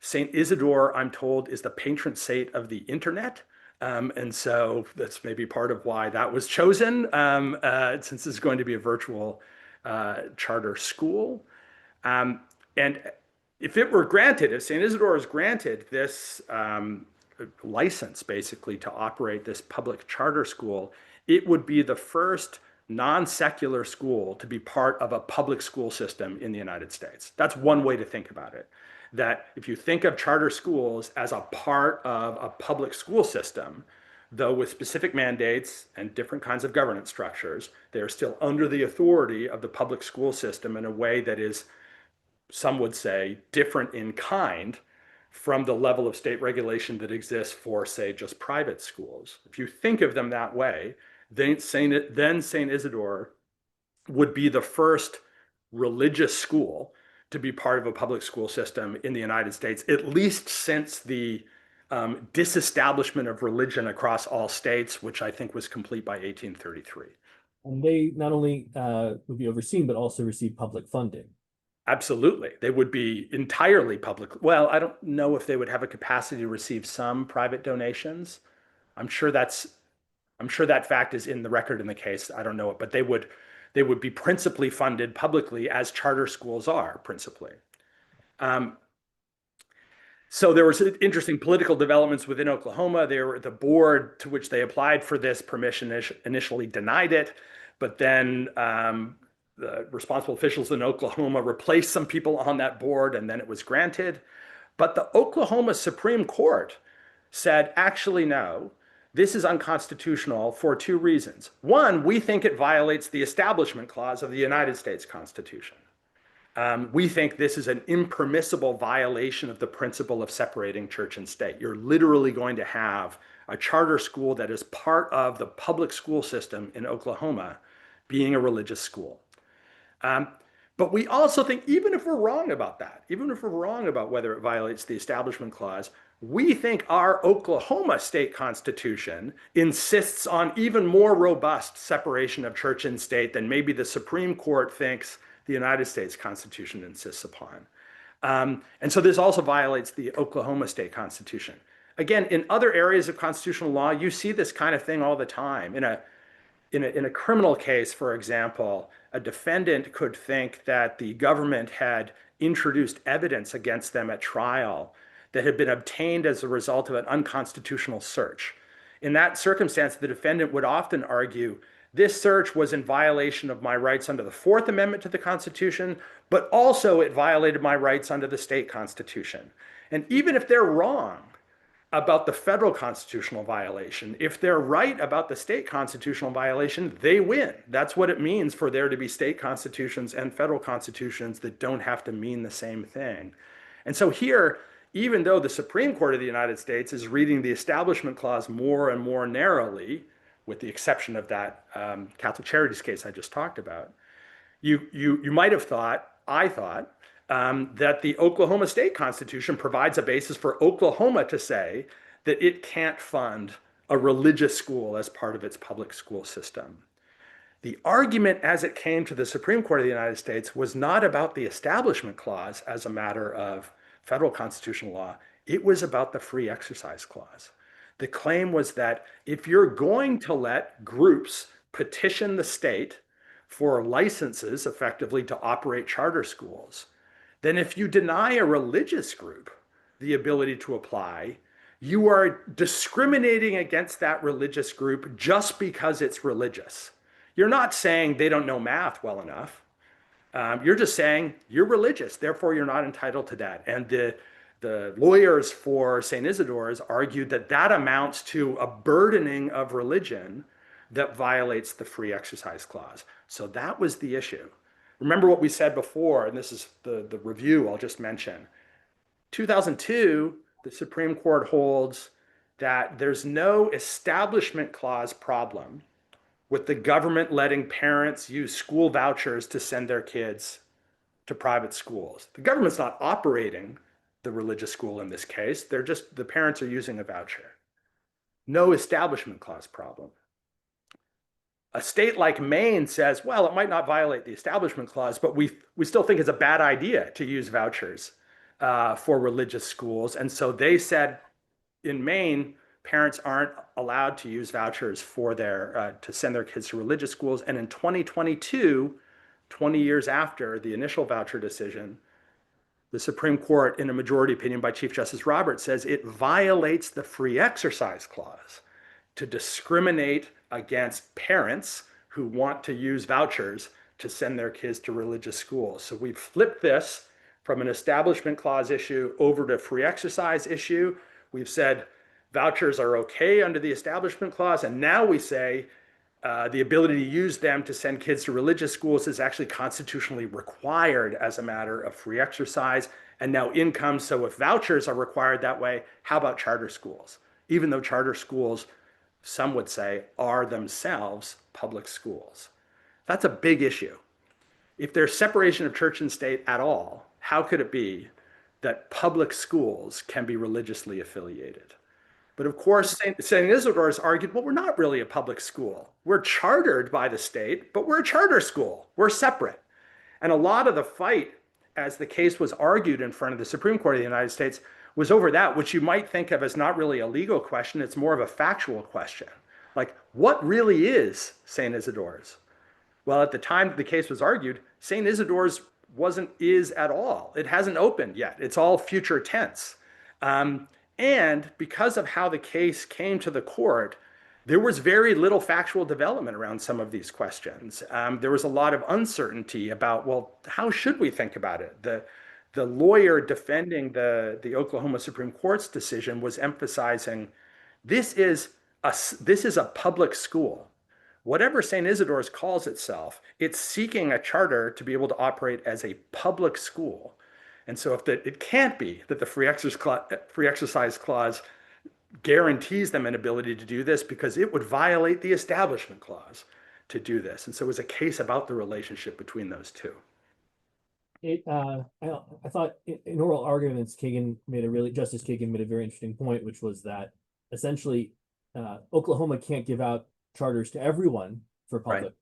B: St. Isidore, I'm told, is the patron saint of the internet. And so that's maybe part of why that was chosen, since it's going to be a virtual charter school. And if it were granted, if St. Isidore is granted this license basically to operate this public charter school, it would be the first non-secular school to be part of a public school system in the United States. That's one way to think about it. That if you think of charter schools as a part of a public school system, though with specific mandates and different kinds of governance structures, they are still under the authority of the public school system in a way that is, some would say, different in kind from the level of state regulation that exists for, say, just private schools. If you think of them that way, then St. Isidore would be the first religious school to be part of a public school system in the United States, at least since the disestablishment of religion across all states, which I think was complete by 1833.
A: And they not only would be overseen, but also receive public funding.
B: Absolutely. They would be entirely public. Well, I don't know if they would have a capacity to receive some private donations. I'm sure that's I'm sure that fact is in the record in the case. I don't know it, but they would be principally funded publicly as charter schools are principally. Um, so there was interesting political developments within Oklahoma. The board to which they applied for this permission initially denied it, but then the responsible officials in Oklahoma replaced some people on that board, and then it was granted. But the Oklahoma Supreme Court said, actually, no, this is unconstitutional for two reasons. One, we think it violates the Establishment Clause of the United States Constitution. We think this is an impermissible violation of the principle of separating church and state. You're literally going to have a charter school that is part of the public school system in Oklahoma being a religious school. But we also think, even if we're wrong about that, even if we're wrong about whether it violates the Establishment Clause, we think our Oklahoma state constitution insists on even more robust separation of church and state than maybe the Supreme Court thinks the United States Constitution insists upon. And so this also violates the Oklahoma state constitution. Again, in other areas of constitutional law, you see this kind of thing all the time. In a criminal case, for example, a defendant could think that the government had introduced evidence against them at trial that had been obtained as a result of an unconstitutional search. In that circumstance, the defendant would often argue, this search was in violation of my rights under the Fourth Amendment to the Constitution, but also it violated my rights under the state constitution. And even if they're wrong about the federal constitutional violation, if they're right about the state constitutional violation, they win. That's what it means for there to be state constitutions and federal constitutions that don't have to mean the same thing. And so here, even though the Supreme Court of the United States is reading the Establishment Clause more and more narrowly, with the exception of that Catholic Charities case I just talked about, you might have thought, I thought, that the Oklahoma state constitution provides a basis for Oklahoma to say that it can't fund a religious school as part of its public school system. The argument as it came to the Supreme Court of the United States was not about the Establishment Clause as a matter of federal constitutional law. It was about the Free Exercise Clause. The claim was that if you're going to let groups petition the state for licenses effectively to operate charter schools, then if you deny a religious group the ability to apply, you are discriminating against that religious group just because it's religious. You're not saying they don't know math well enough. You're just saying you're religious, therefore you're not entitled to that. And the lawyers for St. Isidore's argued that that amounts to a burdening of religion that violates the Free Exercise Clause. So that was the issue. Remember what we said before, and this is the review I'll just mention. 2002, the Supreme Court holds that there's no Establishment Clause problem with the government letting parents use school vouchers to send their kids to private schools. The government's not operating the religious school in this case. The parents are using a voucher. No Establishment Clause problem. A state like Maine says, well, it might not violate the Establishment Clause, but we still think it's a bad idea to use vouchers for religious schools. And so they said in Maine, parents aren't allowed to use vouchers for to send their kids to religious schools. And in 2022, 20 years after the initial voucher decision, the Supreme Court, in a majority opinion by Chief Justice Roberts, says it violates the Free Exercise Clause to discriminate against parents who want to use vouchers to send their kids to religious schools. So we've flipped this from an Establishment Clause issue over to free exercise issue. We've said vouchers are okay under the Establishment Clause, and now we say the ability to use them to send kids to religious schools is actually constitutionally required as a matter of free exercise. And now in comes, so if vouchers are required that way, how about charter schools? Even though charter schools, some would say, are themselves public schools. That's a big issue. If there's separation of church and state at all, how could it be that public schools can be religiously affiliated? But of course, St. Isidore's argued, well, we're not really a public school. We're chartered by the state, but we're a charter school. We're separate. And a lot of the fight as the case was argued in front of the Supreme Court of the United States, was over that, which you might think of as not really a legal question. It's more of a factual question. Like, what really is St. Isidore's? Well, at the time the case was argued, St. Isidore's is at all. It hasn't opened yet. It's all future tense. And because of how the case came to the court, there was very little factual development around some of these questions. There was a lot of uncertainty about, well, how should we think about it? The lawyer defending the Oklahoma Supreme Court's decision was emphasizing this is a public school. Whatever St. Isidore's calls itself, it's seeking a charter to be able to operate as a public school. And so it can't be that the free exercise clause guarantees them an ability to do this, because it would violate the Establishment Clause to do this. And so it was a case about the relationship between those two.
A: I thought in oral arguments, Justice Kagan made a very interesting point, which was that essentially Oklahoma can't give out charters to everyone for public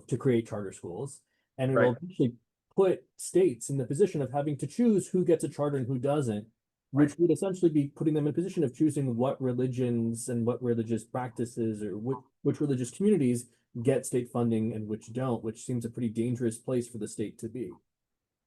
A: to create charter schools, and it will actually put states in the position of having to choose who gets a charter and who doesn't, which would essentially be putting them in a position of choosing what religions and what religious practices or which religious communities get state funding and which don't, which seems a pretty dangerous place for the state to be.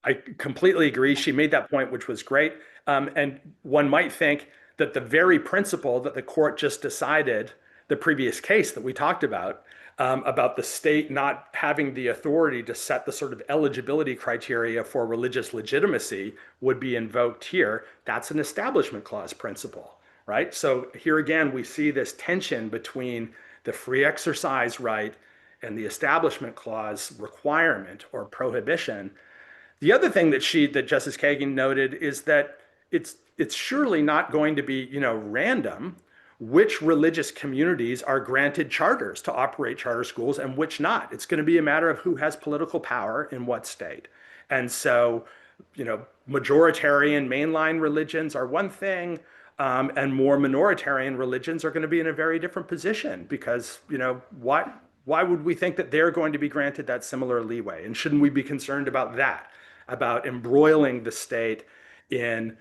B: I completely agree. She made that point, which was great. And one might think that the very principle that the court just decided, the previous case that we talked about the state not having the authority to set the sort of eligibility criteria for religious legitimacy, would be invoked here. That's an Establishment Clause principle, right? So here again, we see this tension between the free exercise right and the Establishment Clause requirement or prohibition. The other thing that Justice Kagan noted is that it's surely not going to be, random which religious communities are granted charters to operate charter schools and which not. It's going to be a matter of who has political power in what state. And so, majoritarian mainline religions are one thing, and more minoritarian religions are going to be in a very different position, because, why would we think that they're going to be granted that similar leeway? And shouldn't we be concerned about that, about embroiling the state in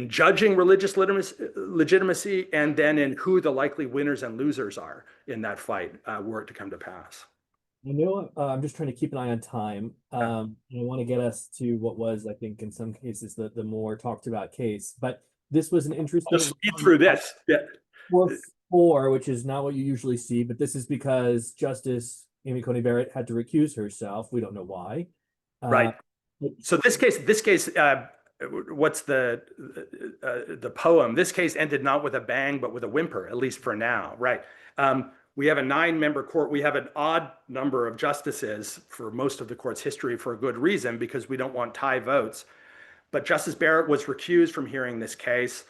B: judging religious legitimacy, and then in who the likely winners and losers are in that fight, were it to come to pass?
A: I'm just trying to keep an eye on time. I want to get us to what was, I think, in some cases, the more talked about case. But this was an interesting.
B: Just speed through this. Yeah.
A: Four, which is not what you usually see, but this is because Justice Amy Coney Barrett had to recuse herself. We don't know why.
B: Right. So this case. What's the poem? This case ended not with a bang, but with a whimper, at least for now, right? We have a 9-member court. We have an odd number of justices for most of the court's history, for a good reason, because we don't want tie votes. But Justice Barrett was recused from hearing this case.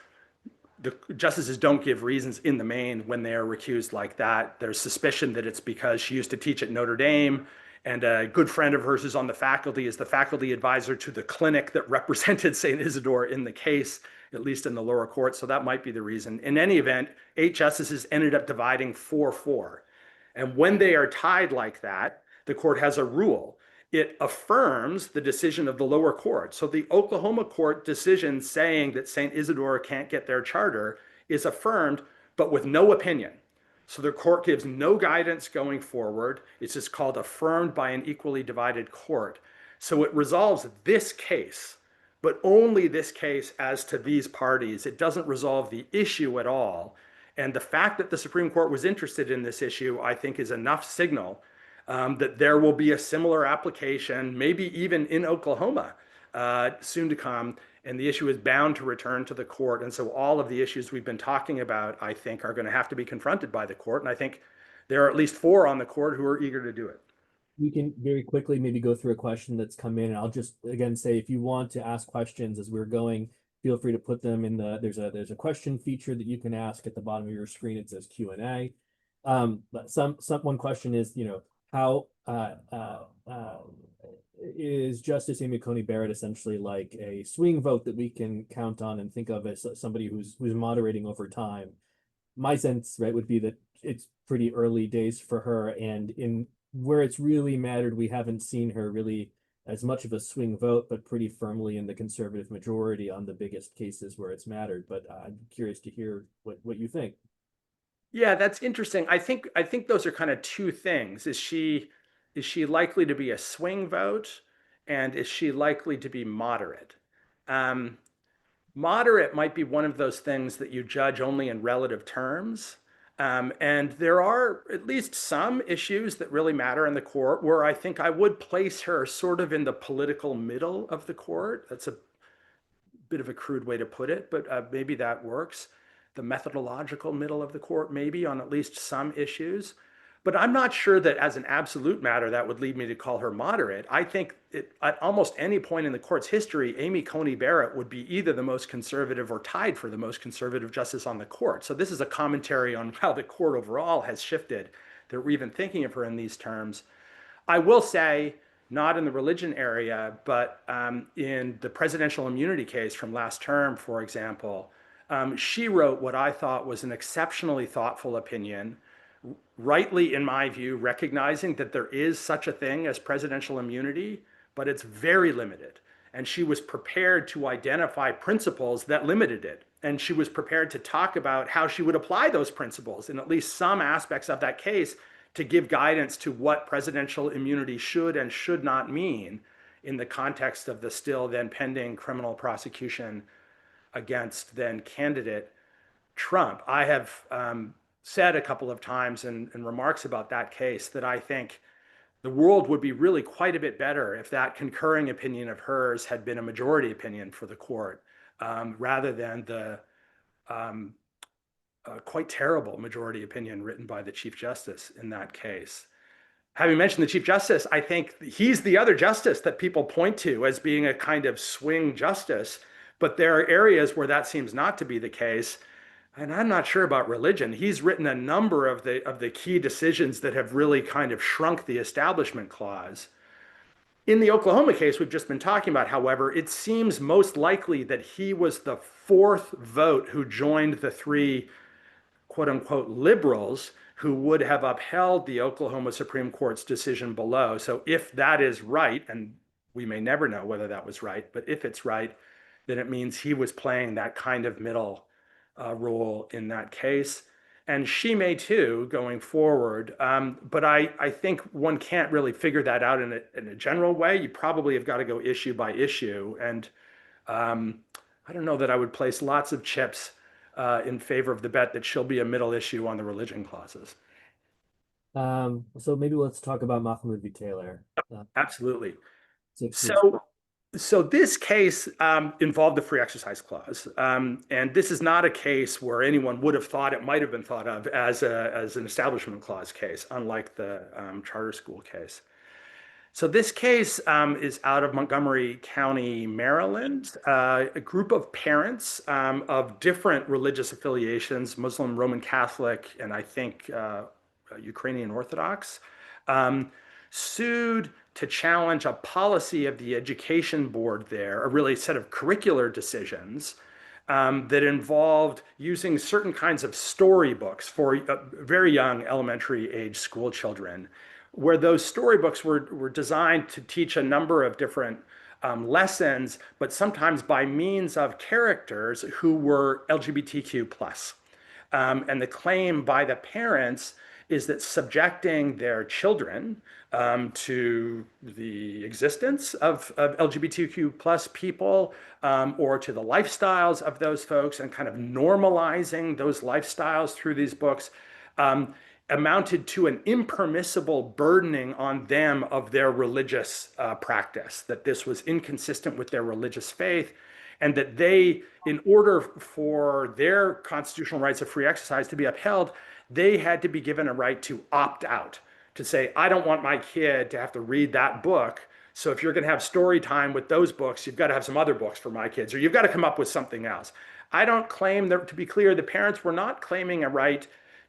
B: The justices don't give reasons in the main when they are recused like that. There's suspicion that it's because she used to teach at Notre Dame, and a good friend of hers is on the faculty, is the faculty advisor to the clinic that represented St. Isidore in the case, at least in the lower court. So that might be the reason. In any event, 8 justices ended up dividing 4-4. And when they are tied like that, the court has a rule. It affirms the decision of the lower court. So the Oklahoma court decision saying that St. Isidore can't get their charter is affirmed, but with no opinion. So the court gives no guidance going forward. It's just called affirmed by an equally divided court. So it resolves this case, but only this case as to these parties. It doesn't resolve the issue at all. And the fact that the Supreme Court was interested in this issue, I think, is enough signal that there will be a similar application, maybe even in Oklahoma, soon to come. And the issue is bound to return to the court. And so all of the issues we've been talking about, I think, are going to have to be confronted by the court. And I think there are at least 4 on the court who are eager to do it.
A: We can very quickly maybe go through a question that's come in. And I'll just, again, say, if you want to ask questions as we're going, feel free to put them in there's a question feature that you can ask at the bottom of your screen. It says Q&A. But one question is, how is Justice Amy Coney Barrett essentially like a swing vote that we can count on and think of as somebody who's moderating over time? My sense, right, would be that it's pretty early days for her, and in where it's really mattered, we haven't seen her really as much of a swing vote, but pretty firmly in the conservative majority on the biggest cases where it's mattered. But I'm curious to hear what you think.
B: Yeah, that's interesting. I think those are kind of two things. Is she likely to be a swing vote, and is she likely to be moderate? Um, Moderate might be one of those things that you judge only in relative terms. And there are at least some issues that really matter in the court where I think I would place her sort of in the political middle of the court. That's a bit of a crude way to put it, but maybe that works. The methodological middle of the court, maybe on at least some issues. But I'm not sure that as an absolute matter, that would lead me to call her moderate. I think at almost any point in the court's history, Amy Coney Barrett would be either the most conservative or tied for the most conservative justice on the court. So this is a commentary on how the court overall has shifted, that we're even thinking of her in these terms. I will say, not in the religion area, but in the presidential immunity case from last term, for example, she wrote what I thought was an exceptionally thoughtful opinion, rightly, in my view, recognizing that there is such a thing as presidential immunity, but it's very limited. And she was prepared to identify principles that limited it. And she was prepared to talk about how she would apply those principles in at least some aspects of that case to give guidance to what presidential immunity should and should not mean in the context of the still then pending criminal prosecution against then candidate Trump. I have said a couple of times in remarks about that case that I think the world would be really quite a bit better if that concurring opinion of hers had been a majority opinion for the court, rather than the quite terrible majority opinion written by the Chief Justice in that case. Having mentioned the Chief Justice, I think he's the other justice that people point to as being a kind of swing justice, but there are areas where that seems not to be the case. And I'm not sure about religion. He's written a number of the key decisions that have really kind of shrunk the Establishment Clause. In the Oklahoma case we've just been talking about, however, it seems most likely that he was the fourth vote who joined the three quote unquote liberals who would have upheld the Oklahoma Supreme Court's decision below. So if that is right, and we may never know whether that was right, but if it's right, then it means he was playing that kind of middle role in that case. And she may too going forward. But I think one can't really figure that out in a general way. You probably have got to go issue by issue. And I don't know that I would place lots of chips in favor of the bet that she'll be a middle issue on the religion clauses.
A: So maybe let's talk about Mahmood v. Taylor.
B: Absolutely.
A: So
B: So this case involved the free exercise clause. And this is not a case where anyone would have thought it might have been thought of as an establishment clause case, unlike the charter school case. So this case is out of Montgomery County, Maryland. A group of parents of different religious affiliations, Muslim, Roman Catholic, and I think Ukrainian Orthodox, sued to challenge a policy of the education board there, a really set of curricular decisions that involved using certain kinds of storybooks for very young elementary age school children, where those storybooks were designed to teach a number of different lessons, but sometimes by means of characters who were LGBTQ plus. And the claim by the parents is that subjecting their children to the existence of LGBTQ plus people or to the lifestyles of those folks and kind of normalizing those lifestyles through these books amounted to an impermissible burdening on them of their religious practice, that this was inconsistent with their religious faith, and that they, in order for their constitutional rights of free exercise to be upheld, they had to be given a right to opt out, to say, I don't want my kid to have to read that book. So if you're going to have story time with those books, you've got to have some other books for my kids, or you've got to come up with something else. I don't claim that, to be clear, the parents were not claiming a right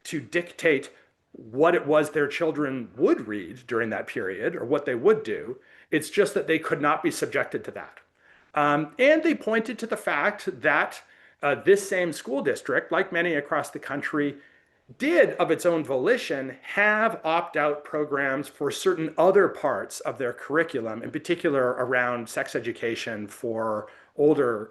B: to dictate what it was their children would read during that period or what they would do. It's just that they could not be subjected to that. And they pointed to the fact that this same school district, like many across the country, did, of its own volition, have opt-out programs for certain other parts of their curriculum, in particular around sex education for older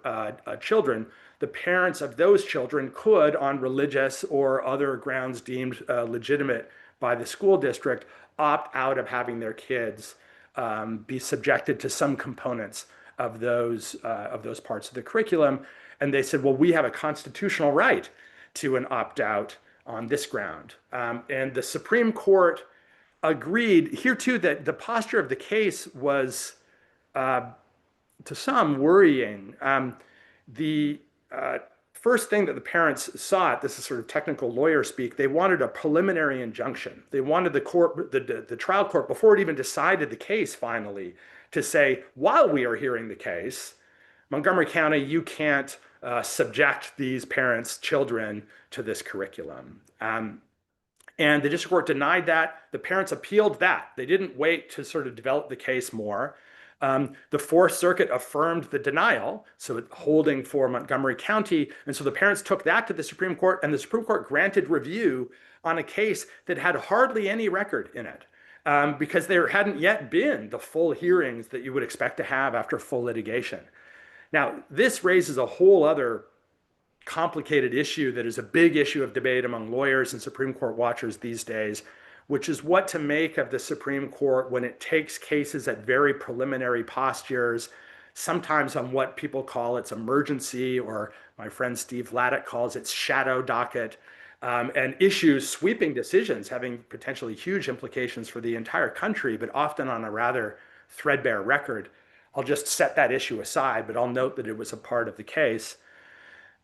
B: children. The parents of those children could, on religious or other grounds deemed legitimate by the school district, opt out of having their kids be subjected to some components of those parts of the curriculum. And they said, well, we have a constitutional right to an opt-out on this ground. And the Supreme Court agreed here too that the posture of the case was to some worrying. The first thing that the parents sought, this is sort of technical lawyer speak, they wanted a preliminary injunction. They wanted the court, the trial court, before it even decided the case finally, to say, while we are hearing the case, Montgomery County, you can't subject these parents' children to this curriculum. And the district court denied that. The parents appealed that. They didn't wait to sort of develop the case more. The Fourth Circuit affirmed the denial, so holding for Montgomery County. And so the parents took that to the Supreme Court, and the Supreme Court granted review on a case that had hardly any record in it, because there hadn't yet been the full hearings that you would expect to have after full litigation. Now, this raises a whole other complicated issue that is a big issue of debate among lawyers and Supreme Court watchers these days, which is what to make of the Supreme Court when it takes cases at very preliminary postures, sometimes on what people call its emergency, or my friend Steve Laddick calls its shadow docket, and issues sweeping decisions having potentially huge implications for the entire country, but often on a rather threadbare record. I'll just set that issue aside, but I'll note that it was a part of the case.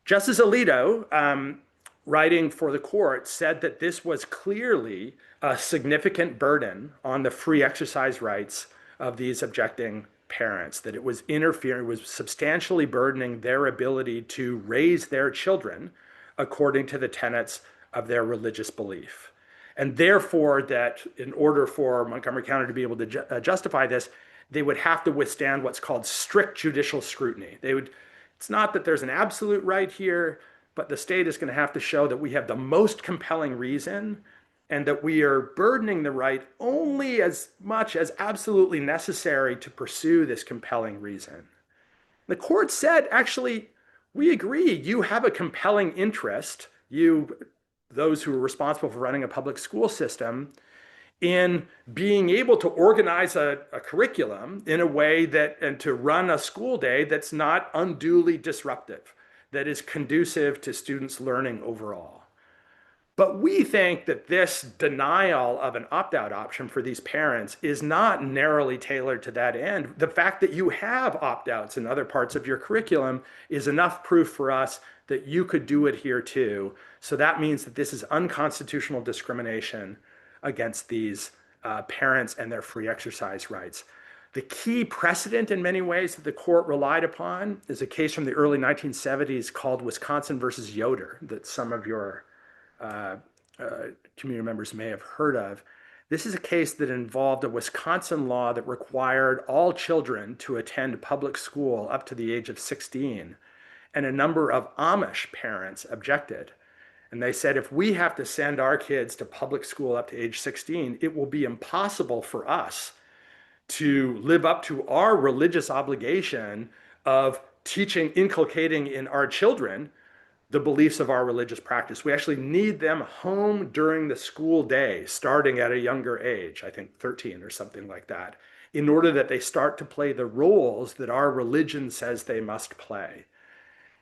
B: Justice Alito, writing for the court, said that this was clearly a significant burden on the free exercise rights of these objecting parents, that it was interfering, was substantially burdening their ability to raise their children according to the tenets of their religious belief. And therefore, that in order for Montgomery County to be able to justify this, they would have to withstand what's called strict judicial scrutiny. It's not that there's an absolute right here, but the state is going to have to show that we have the most compelling reason and that we are burdening the right only as much as absolutely necessary to pursue this compelling reason. The court said, actually, we agree, you have a compelling interest, those who are responsible for running a public school system, in being able to organize a curriculum in a way that, and to run a school day that's not unduly disruptive, that is conducive to students' learning overall. But we think that this denial of an opt-out option for these parents is not narrowly tailored to that end. The fact that you have opt-outs in other parts of your curriculum is enough proof for us that you could do it here too. So that means that this is unconstitutional discrimination against these parents and their free exercise rights. The key precedent in many ways that the court relied upon is a case from the early 1970s called Wisconsin versus Yoder that some of your community members may have heard of. This is a case that involved a Wisconsin law that required all children to attend public school up to the age of 16, and a number of Amish parents objected. And they said, if we have to send our kids to public school up to age 16, it will be impossible for us to live up to our religious obligation of teaching, inculcating in our children the beliefs of our religious practice. We actually need them home during the school day, starting at a younger age, I think 13 or something like that, in order that they start to play the roles that our religion says they must play.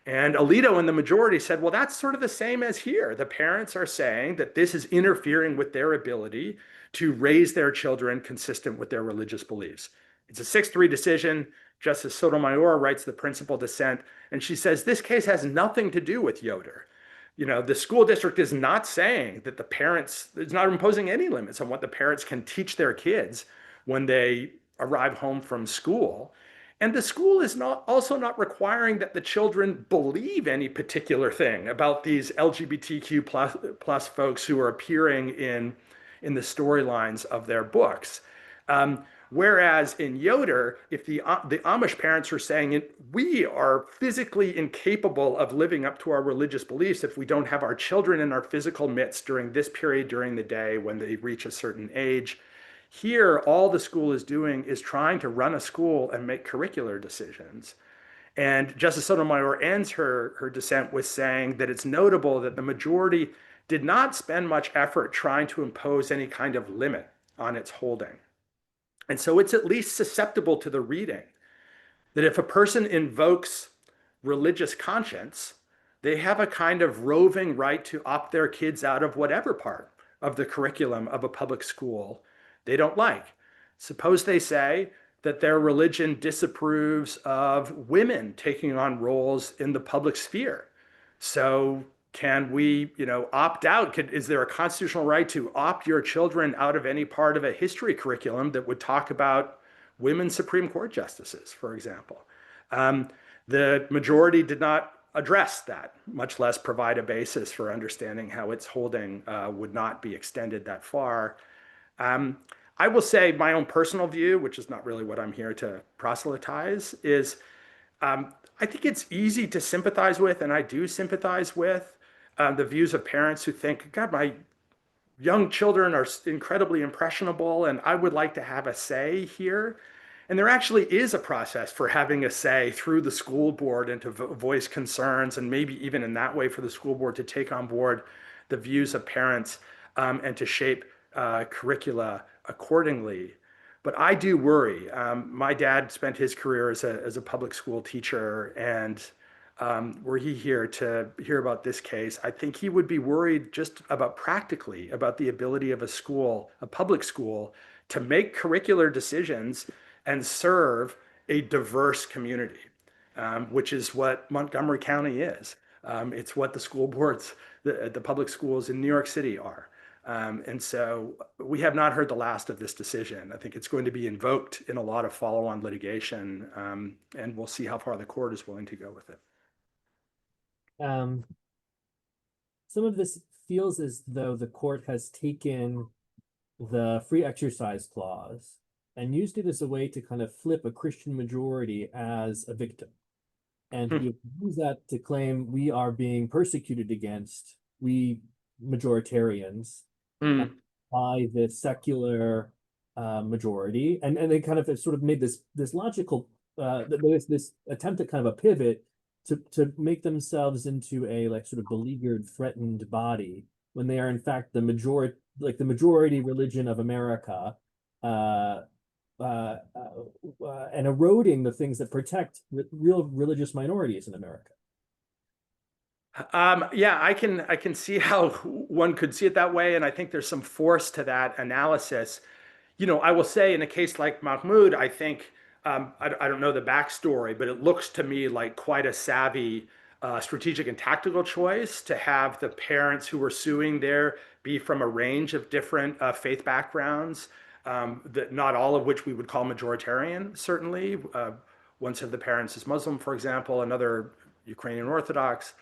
B: And Alito and the majority said, well, that's sort of the same as here. The parents are saying that this is interfering with their ability to raise their children consistent with their religious beliefs. It's a 6-3 decision. Justice Sotomayor writes the principal dissent, and she says this case has nothing to do with Yoder. You know, the school district is not saying that the parents, it's not imposing any limits on what the parents can teach their kids when they arrive home from school. And the school is also not requiring that the children believe any particular thing about these LGBTQ plus folks who are appearing in the storylines of their books. Whereas in Yoder, if the Amish parents are saying, we are physically incapable of living up to our religious beliefs if we don't have our children in our physical midst during this period during the day when they reach a certain age. Here, all the school is doing is trying to run a school and make curricular decisions. And Justice Sotomayor ends her dissent with saying that it's notable that the majority did not spend much effort trying to impose any kind of limit on its holding. And so it's at least susceptible to the reading that if a person invokes religious conscience, they have a kind of roving right to opt their kids out of whatever part of the curriculum of a public school they don't like. Suppose they say that their religion disapproves of women taking on roles in the public sphere. So can we, opt out? Is there a constitutional right to opt your children out of any part of a history curriculum that would talk about women Supreme Court justices, for example? The majority did not address that, much less provide a basis for understanding how its holding would not be extended that far. I will say my own personal view, which is not really what I'm here to proselytize, is I think it's easy to sympathize with, and I do sympathize with, the views of parents who think, God, my young children are incredibly impressionable and I would like to have a say here. And there actually is a process for having a say through the school board and to voice concerns, and maybe even in that way for the school board to take on board the views of parents and to shape curricula accordingly. But I do worry. My dad spent his career as a public school teacher, and were he here to hear about this case, I think he would be worried just about practically about the ability of a school, a public school, to make curricular decisions and serve a diverse community, which is what Montgomery County is. It's what the school boards, the public schools in New York City are. And so we have not heard the last of this decision. I think it's going to be invoked in a lot of follow-on litigation, and we'll see how far the court is willing to go with it.
A: Some of this feels as though the court has taken the free exercise clause and used it as a way to kind of flip a Christian majority as a victim. And you use that to claim we are being persecuted against, we majoritarians, by the secular majority. And they kind of have sort of made this logical, this attempt at kind of a pivot to make themselves into a sort of beleaguered, threatened body when they are in fact the majority religion of America, and eroding the things that protect real religious minorities in America.
B: Yeah, I can see how one could see it that way, and I think there's some force to that analysis. I will say in a case like Mahmood, I think I don't know the backstory, but it looks to me like quite a savvy strategic and tactical choice to have the parents who were suing there be from a range of different faith backgrounds, that not all of which we would call majoritarian, certainly. One of the parents is Muslim, for example, another Ukrainian Orthodox.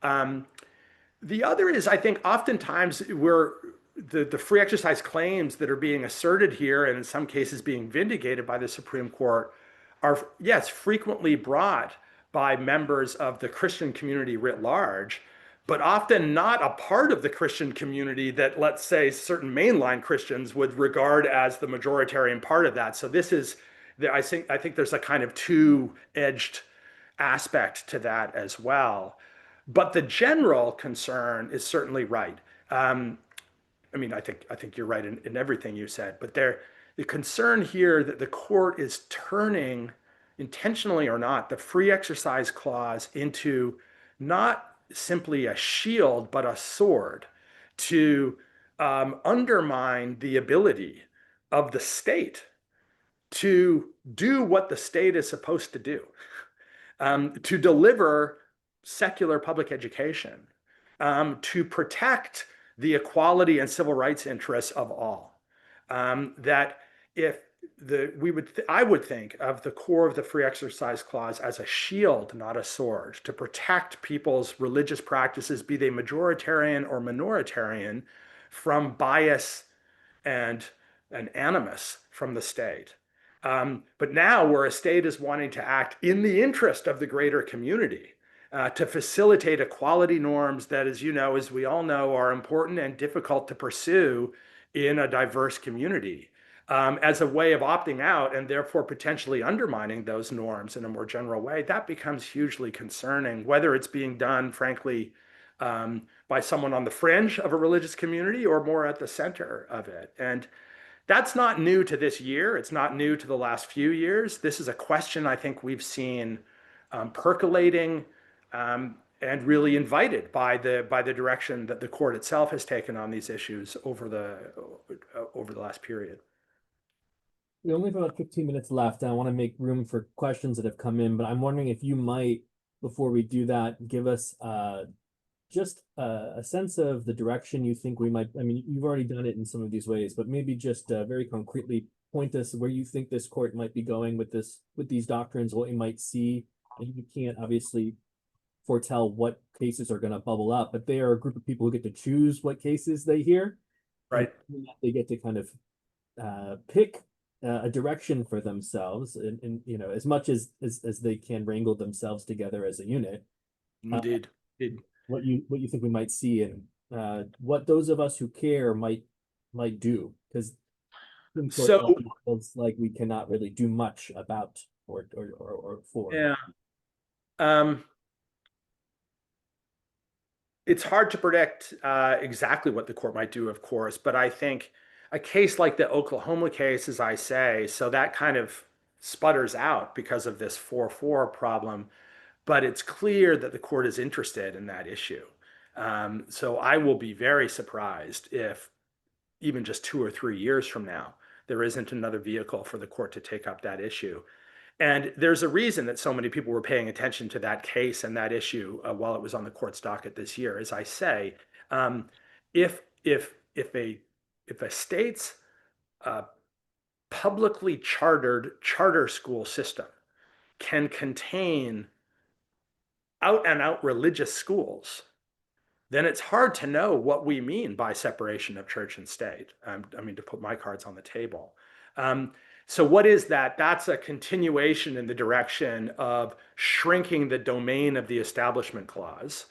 B: The other is, I think, oftentimes the free exercise claims that are being asserted here, and in some cases being vindicated by the Supreme Court, are, yes, frequently brought by members of the Christian community writ large, but often not a part of the Christian community that, let's say, certain mainline Christians would regard as the majoritarian part of that. So this is, I think there's a kind of two-edged aspect to that as well. But the general concern is certainly right. I think you're right in everything you said, but the concern here that the court is turning, intentionally or not, the free exercise clause into not simply a shield, but a sword to undermine the ability of the state to do what the state is supposed to do, to deliver secular public education, to protect the equality and civil rights interests of all. That if I would think of the core of the free exercise clause as a shield, not a sword, to protect people's religious practices, be they majoritarian or minoritarian, from bias and animus from the state. But now where a state is wanting to act in the interest of the greater community, to facilitate equality norms that, as you know, as we all know, are important and difficult to pursue in a diverse community, as a way of opting out and therefore potentially undermining those norms in a more general way, that becomes hugely concerning, whether it's being done, frankly, by someone on the fringe of a religious community or more at the center of it. And that's not new to this year. It's not new to the last few years. This is a question I think we've seen percolating and really invited by the direction that the court itself has taken on these issues over the last period.
A: We only have about 15 minutes left, and I want to make room for questions that have come in, but I'm wondering if you might, before we do that, give us just a sense of the direction you think we might. I mean, you've already done it in some of these ways, but maybe just very concretely point us where you think this court might be going with these doctrines, what you might see. And you can't obviously foretell what cases are going to bubble up, but they are a group of people who get to choose what cases they hear.
B: Right.
A: They get to kind of pick a direction for themselves, and you know, as much as they can wrangle themselves together as a unit.
B: Indeed.
A: What you think we might see, and what those of us who care might do, because
B: so
A: it's like we cannot really do much about or for.
B: Yeah. It's hard to predict exactly what the court might do, of course, but I think a case like the Oklahoma case, as I say, so that kind of sputters out because of this 4-4 problem, but it's clear that the court is interested in that issue. So I will be very surprised if even just 2 or 3 years from now, there isn't another vehicle for the court to take up that issue. And there's a reason that so many people were paying attention to that case and that issue while it was on the court's docket this year. As I say, if a state's publicly chartered charter school system can contain out and out religious schools, then it's hard to know what we mean by separation of church and state. I mean, to put my cards on the table. So what is that? That's a continuation in the direction of shrinking the domain of the Establishment Clause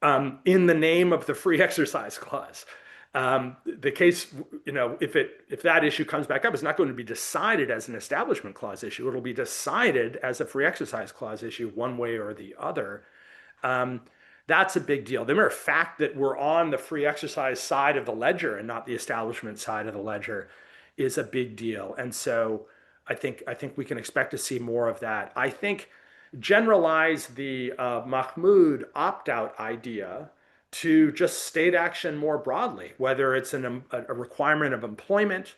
B: in the name of the Free Exercise Clause. The case, you know, if that issue comes back up, it's not going to be decided as an Establishment Clause issue. It'll be decided as a Free Exercise Clause issue, one way or the other. That's a big deal. The mere fact that we're on the free exercise side of the ledger and not the establishment side of the ledger is a big deal. And so I think we can expect to see more of that. I think generalize the Mahmood opt-out idea to just state action more broadly, whether it's a requirement of employment,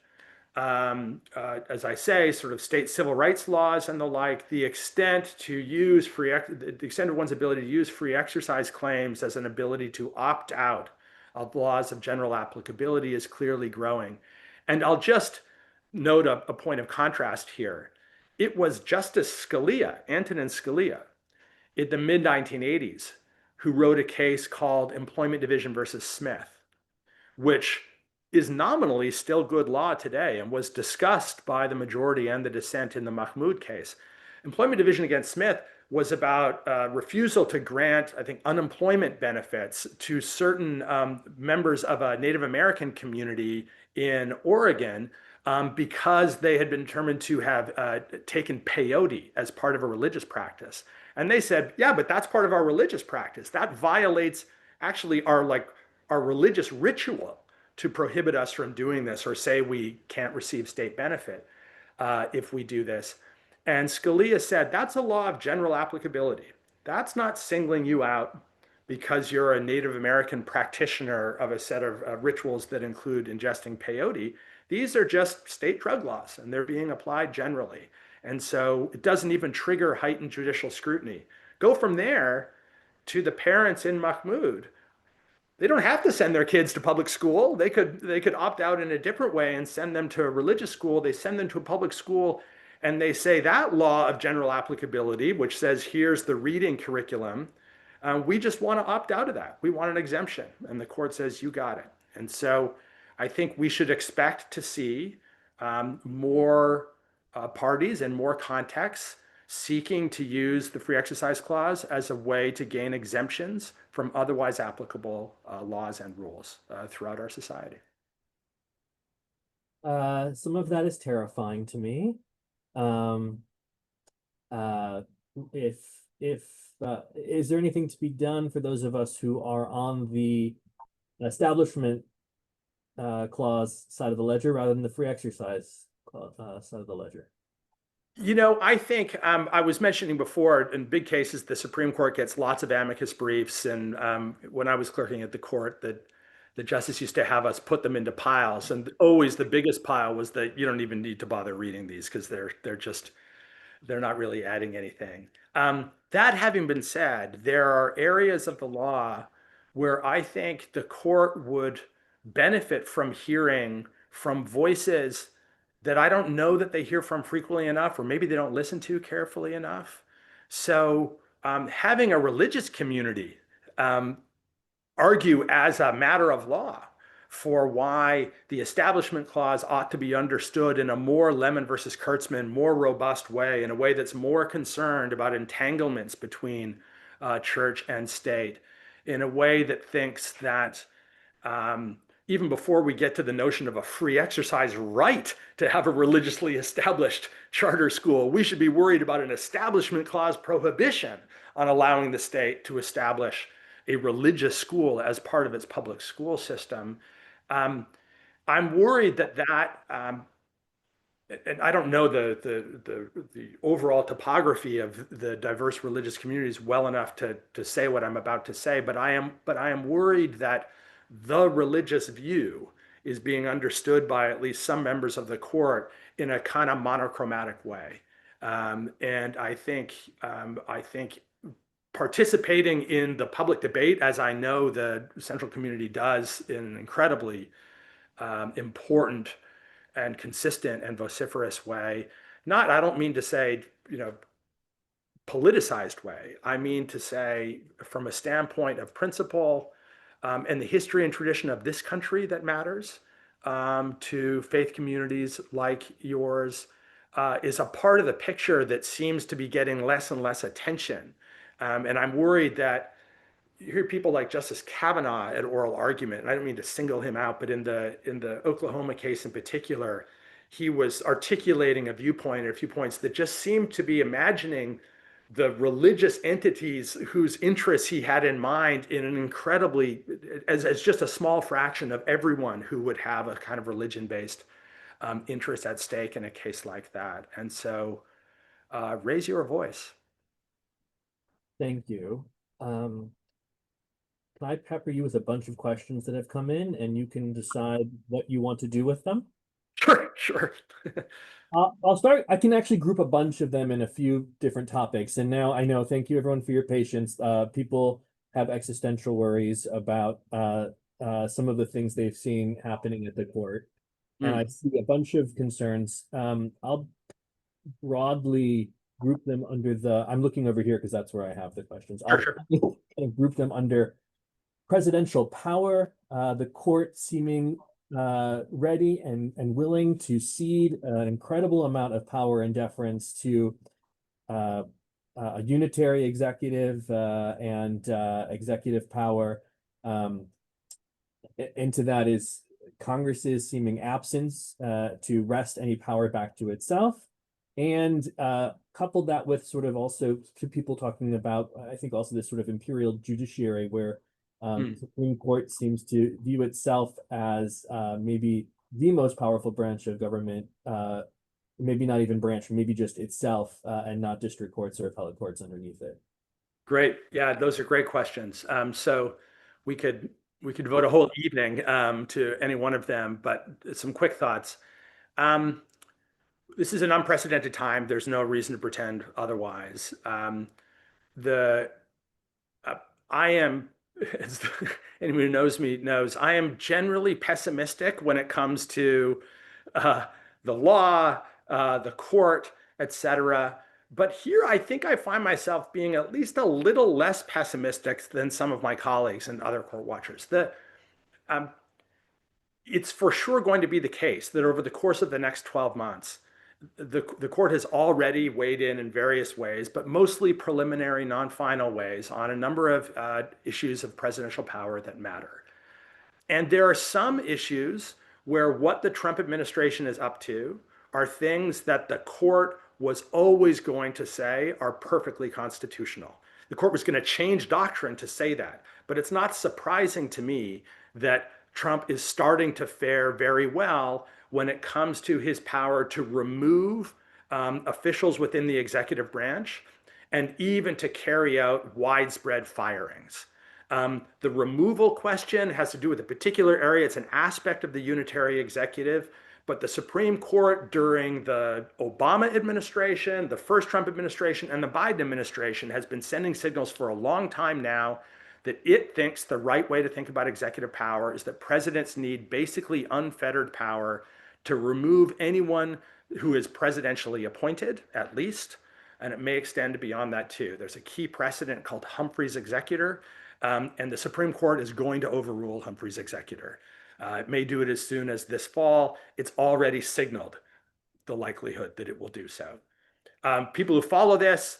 B: as I say, sort of state civil rights laws and the like, the extent of one's ability to use free exercise claims as an ability to opt out of laws of general applicability is clearly growing. And I'll just note a point of contrast here. It was Justice Scalia, Antonin Scalia, in the mid-1980s, who wrote a case called Employment Division versus Smith, which is nominally still good law today and was discussed by the majority and the dissent in the Mahmood case. Employment Division against Smith was about refusal to grant, I think, unemployment benefits to certain members of a Native American community in Oregon because they had been determined to have taken peyote as part of a religious practice. And they said, yeah, but that's part of our religious practice. That violates actually our religious ritual to prohibit us from doing this or say we can't receive state benefit if we do this. And Scalia said, that's a law of general applicability. That's not singling you out because you're a Native American practitioner of a set of rituals that include ingesting peyote. These are just state drug laws and they're being applied generally. And so it doesn't even trigger heightened judicial scrutiny. Go from there to the parents in Mahmood. They don't have to send their kids to public school. They could opt out in a different way and send them to a religious school. They send them to a public school and they say that law of general applicability, which says here's the reading curriculum, we just want to opt out of that. We want an exemption. And the court says, you got it. And so I think we should expect to see more parties in more contexts seeking to use the free exercise clause as a way to gain exemptions from otherwise applicable laws and rules throughout our society.
A: Some of that is terrifying to me. Um, uh, if if is there anything to be done for those of us who are on the establishment clause side of the ledger rather than the free exercise clause, side of the ledger?
B: I think I was mentioning before, in big cases, the Supreme Court gets lots of amicus briefs. And when I was clerking at the court, the justice used to have us put them into piles. And always the biggest pile was that you don't even need to bother reading these because they're not really adding anything. That having been said, there are areas of the law where I think the court would benefit from hearing from voices that I don't know that they hear from frequently enough, or maybe they don't listen to carefully enough. So having a religious community um, argue as a matter of law for why the Establishment Clause ought to be understood in a more Lemon versus Kurtzman, more robust way, in a way that's more concerned about entanglements between church and state, in a way that thinks that even before we get to the notion of a free exercise right to have a religiously established charter school, we should be worried about an Establishment Clause prohibition on allowing the state to establish a religious school as part of its public school system. Um, I'm worried that and I don't know the overall topography of the diverse religious communities well enough to say what I'm about to say, but I am worried that the religious view is being understood by at least some members of the court in a kind of monochromatic way. And I think participating in the public debate, as I know the central community does in an incredibly important and consistent and vociferous way. I don't mean to say, politicized way. I mean to say, from a standpoint of principle and the history and tradition of this country that matters to faith communities like yours, is a part of the picture that seems to be getting less and less attention. And I'm worried that you hear people like Justice Kavanaugh at oral argument, and I don't mean to single him out, but in the Oklahoma case in particular, he was articulating a viewpoint or a few points that just seemed to be imagining the religious entities whose interests he had in mind in an incredibly, as just a small fraction of everyone who would have a kind of religion-based interest at stake in a case like that. And so raise your voice.
A: Thank you. Can I pepper you with a bunch of questions that have come in and you can decide what you want to do with them?
B: Sure, sure.
A: I'll start. I can actually group a bunch of them in a few different topics. And now I know, thank you everyone for your patience. People have existential worries about some of the things they've seen happening at the court. And I see a bunch of concerns. I'll broadly group them under I'm looking over here because that's where I have the questions. I'll
B: Sure.
A: kind of group them under presidential power, the court seeming ready and willing to cede an incredible amount of power and deference to a unitary executive and executive power. Into that is Congress's seeming absence to wrest any power back to itself. And coupled that with sort of also to people talking about, I think also this sort of imperial judiciary where the Supreme Court seems to view itself as maybe the most powerful branch of government, maybe not even branch, maybe just itself, and not district courts or appellate courts underneath it.
B: Great. Yeah, those are great questions. So we could devote a whole evening to any one of them, but some quick thoughts. This is an unprecedented time. There's no reason to pretend otherwise. I am, as anyone who knows me knows, I am generally pessimistic when it comes to the law, the court, etc. But here, I think I find myself being at least a little less pessimistic than some of my colleagues and other court watchers. It's for sure going to be the case that over the course of the next 12 months, the court has already weighed in various ways, but mostly preliminary, non-final ways on a number of issues of presidential power that matter. And there are some issues where what the Trump administration is up to are things that the court was always going to say are perfectly constitutional. The court was going to change doctrine to say that. But it's not surprising to me that Trump is starting to fare very well when it comes to his power to remove officials within the executive branch and even to carry out widespread firings. The removal question has to do with a particular area. It's an aspect of the unitary executive, but the Supreme Court during the Obama administration, the first Trump administration, and the Biden administration has been sending signals for a long time now that it thinks the right way to think about executive power is that presidents need basically unfettered power to remove anyone who is presidentially appointed, at least, and it may extend beyond that too. There's a key precedent called Humphrey's executor, and the Supreme Court is going to overrule Humphrey's executor. It may do it as soon as this fall. It's already signaled the likelihood that it will do so. People who follow this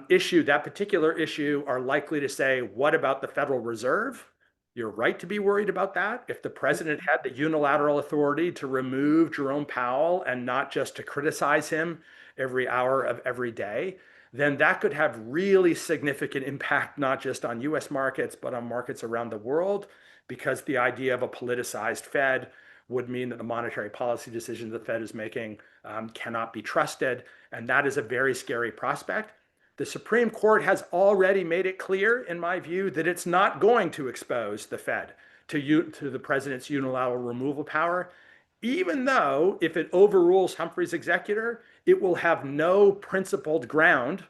B: issue, that particular issue, are likely to say, what about the Federal Reserve? You're right to be worried about that. If the president had the unilateral authority to remove Jerome Powell and not just to criticize him every hour of every day, then that could have really significant impact, not just on US markets, but on markets around the world, because the idea of a politicized Fed would mean that the monetary policy decisions the Fed is making cannot be trusted. And that is a very scary prospect. The Supreme Court has already made it clear, in my view, that it's not going to expose the Fed to the president's unilateral removal power, even though if it overrules Humphrey's executor, it will have no principled ground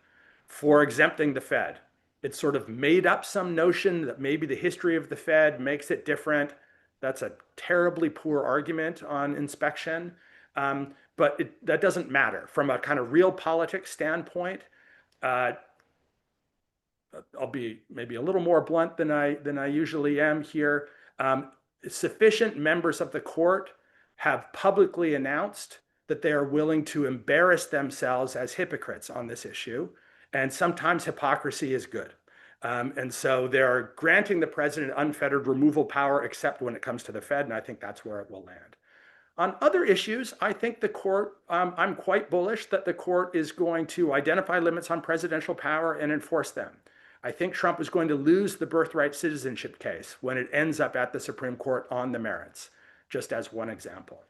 B: for exempting the Fed. It sort of made up some notion that maybe the history of the Fed makes it different. That's a terribly poor argument on inspection, but that doesn't matter. From a kind of real politics standpoint, I'll be maybe a little more blunt than I usually am here. Sufficient members of the court have publicly announced that they are willing to embarrass themselves as hypocrites on this issue. And sometimes hypocrisy is good. And so they're granting the president unfettered removal power, except when it comes to the Fed. And I think that's where it will land. On other issues, I think the court, I'm quite bullish that the court is going to identify limits on presidential power and enforce them. I think Trump is going to lose the birthright citizenship case when it ends up at the Supreme Court on the merits, just as one example.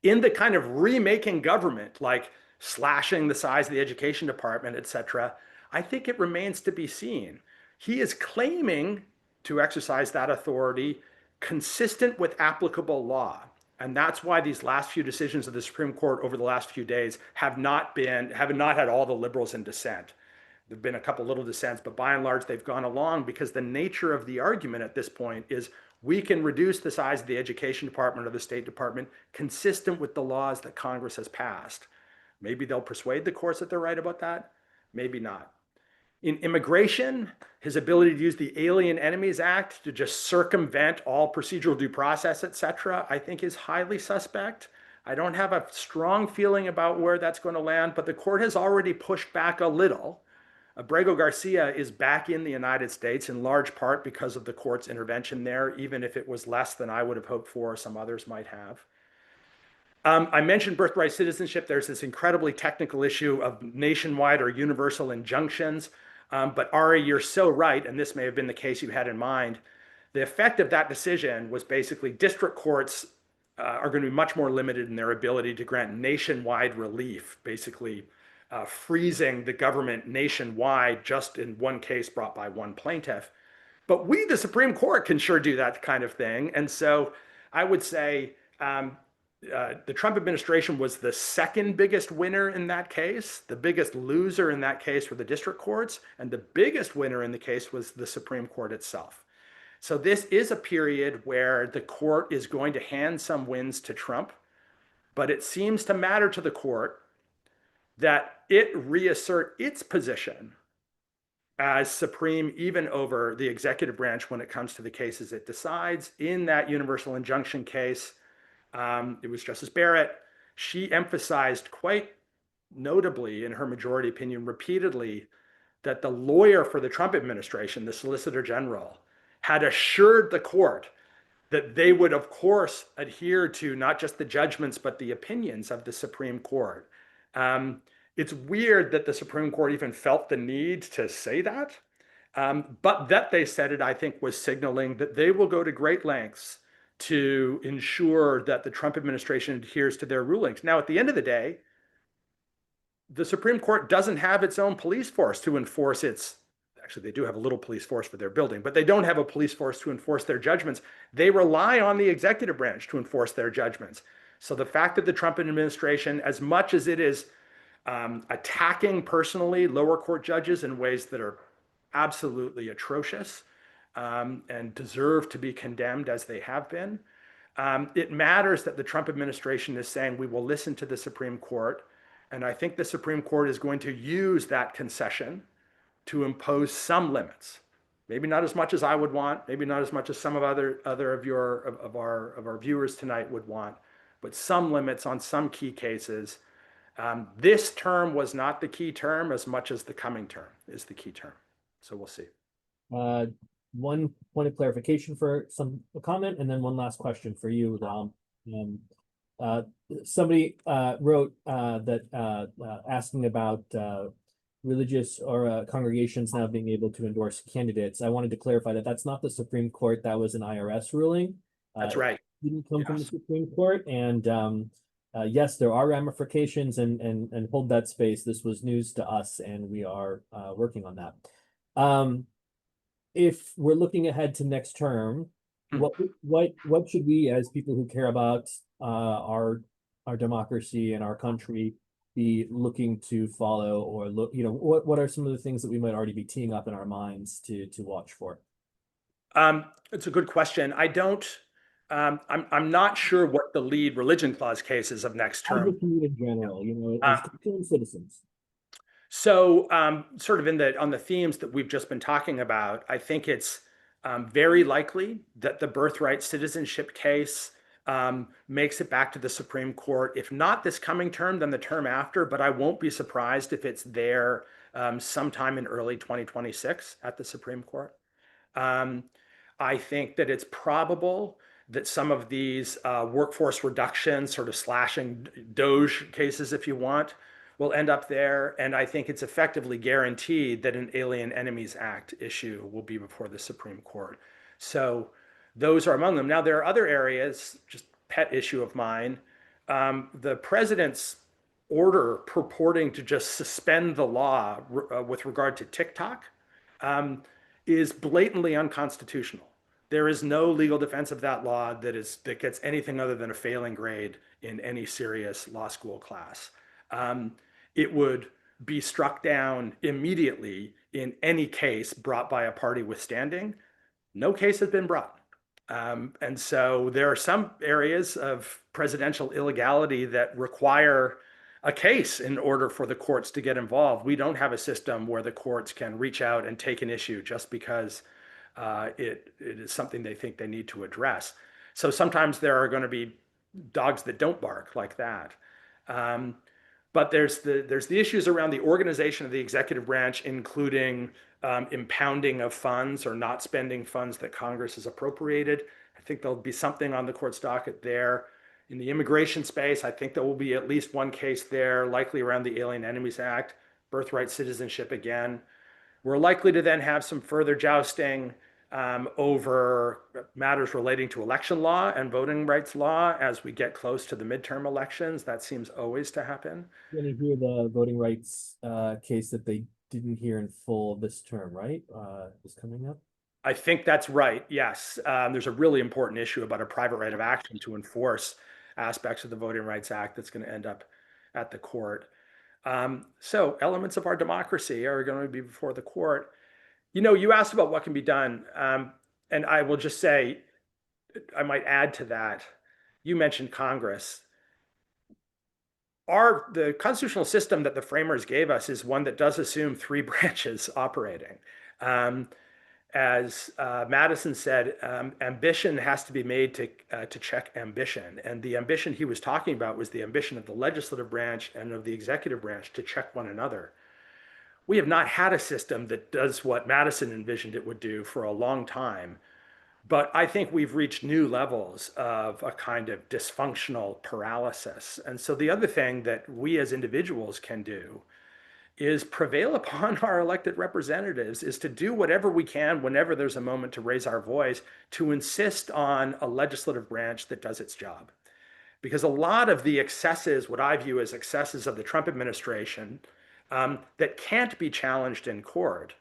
B: In the kind of remaking government, like slashing the size of the education department, et cetera, I think it remains to be seen. He is claiming to exercise that authority consistent with applicable law. And that's why these last few decisions of the Supreme Court over the last few days have not had all the liberals in dissent. There've been a couple little dissents, but by and large, they've gone along because the nature of the argument at this point is we can reduce the size of the education department or the State Department consistent with the laws that Congress has passed. Maybe they'll persuade the courts that they're right about that, maybe not. In immigration, his ability to use the Alien Enemies Act to just circumvent all procedural due process, et cetera, I think is highly suspect. I don't have a strong feeling about where that's going to land, but the court has already pushed back a little. Abrego Garcia is back in the United States in large part because of the court's intervention there, even if it was less than I would have hoped for or some others might have. I mentioned birthright citizenship. There's this incredibly technical issue of nationwide or universal injunctions. But Ari, you're so right, and this may have been the case you had in mind. The effect of that decision was basically district courts are going to be much more limited in their ability to grant nationwide relief, basically freezing the government nationwide just in one case brought by one plaintiff. But we, the Supreme Court, can sure do that kind of thing. And so I would say the Trump administration was the second biggest winner in that case. The biggest loser in that case were the district courts, and the biggest winner in the case was the Supreme Court itself. So this is a period where the court is going to hand some wins to Trump, but it seems to matter to the court that it reassert its position as supreme even over the executive branch when it comes to the cases it decides. In that universal injunction case, it was Justice Barrett. she emphasized quite notably in her majority opinion repeatedly that the lawyer for the Trump administration, the Solicitor General, had assured the court that they would, of course, adhere to not just the judgments, but the opinions of the Supreme Court. It's weird that the Supreme Court even felt the need to say that. But that they said it, I think, was signaling that they will go to great lengths to ensure that the Trump administration adheres to their rulings. Now, at the end of the day, the Supreme Court doesn't have its own police force to enforce its, actually, they do have a little police force for their building, but they don't have a police force to enforce their judgments. They rely on the executive branch to enforce their judgments. So the fact that the Trump administration, as much as it is attacking personally lower court judges in ways that are absolutely atrocious and deserve to be condemned as they have been, it matters that the Trump administration is saying we will listen to the Supreme Court. And I think the Supreme Court is going to use that concession to impose some limits. Maybe not as much as I would want, maybe not as much as some of other of our viewers tonight would want, but some limits on some key cases. This term was not the key term as much as the coming term is the key term. So we'll see.
A: One point of clarification for some comment, and then one last question for you, Ram. Somebody wrote that asking about religious or congregations now being able to endorse candidates. I wanted to clarify that that's not the Supreme Court. That was an IRS ruling.
B: That's right.
A: It didn't come from the Supreme Court. And yes, there are ramifications, and hold that space. This was news to us, and we are working on that. If we're looking ahead to next term, what should we, as people who care about our democracy and our country, be looking to follow, or look, what are some of the things that we might already be teeing up in our minds to watch for?
B: It's a good question. I'm not sure what the lead religion clause case is of next term.
A: In general, as concerned citizens.
B: So sort of on the themes that we've just been talking about, I think it's very likely that the birthright citizenship case makes it back to the Supreme Court. If not this coming term, then the term after, but I won't be surprised if it's there sometime in early 2026 at the Supreme Court. I think that it's probable that some of these workforce reduction, sort of slashing DOGE cases, if you want, will end up there. And I think it's effectively guaranteed that an Alien Enemies Act issue will be before the Supreme Court. So those are among them. Now, there are other areas, just pet issue of mine. The president's order purporting to just suspend the law with regard to TikTok is blatantly unconstitutional. There is no legal defense of that law that gets anything other than a failing grade in any serious law school class. It would be struck down immediately in any case brought by a party withstanding. No case has been brought. And so there are some areas of presidential illegality that require a case in order for the courts to get involved. We don't have a system where the courts can reach out and take an issue just because it is something they think they need to address. So sometimes there are going to be dogs that don't bark like that. But there's the issues around the organization of the executive branch, including impounding of funds or not spending funds that Congress has appropriated. I think there'll be something on the court's docket there. In the immigration space, I think there will be at least one case there, likely around the Alien Enemies Act, birthright citizenship again. We're likely to then have some further jousting over matters relating to election law and voting rights law as we get close to the midterm elections. That seems always to happen.
A: You're going to hear the voting rights case that they didn't hear in full this term, right? Is coming up.
B: I think that's right. Yes. There's a really important issue about a private right of action to enforce aspects of the Voting Rights Act that's going to end up at the court. So elements of our democracy are going to be before the court. You asked about what can be done. And I will just say, I might add to that. You mentioned Congress. The constitutional system that the framers gave us is one that does assume three branches operating. And as Madison said, ambition has to be made to check ambition. And the ambition he was talking about was the ambition of the legislative branch and of the executive branch to check one another. We have not had a system that does what Madison envisioned it would do for a long time. But I think we've reached new levels of a kind of dysfunctional paralysis. And so the other thing that we as individuals can do is prevail upon our elected representatives, is to do whatever we can whenever there's a moment to raise our voice, to insist on a legislative branch that does its job. Because a lot of the excesses, what I view as excesses of the Trump administration, that can't be challenged in court,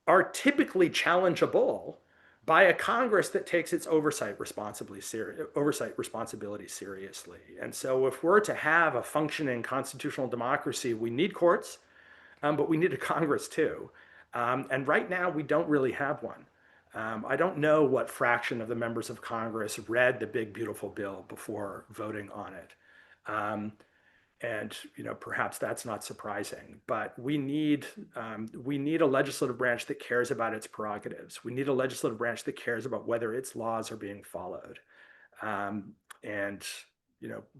B: are typically challengeable by a Congress that takes its oversight responsibility seriously. And so if we're to have a functioning constitutional democracy, we need courts, but we need a Congress too. And right now, we don't really have one. I don't know what fraction of the members of Congress read the big, beautiful bill before voting on it. And perhaps that's not surprising, but we need a legislative branch that cares about its prerogatives. We need a legislative branch that cares about whether its laws are being followed, and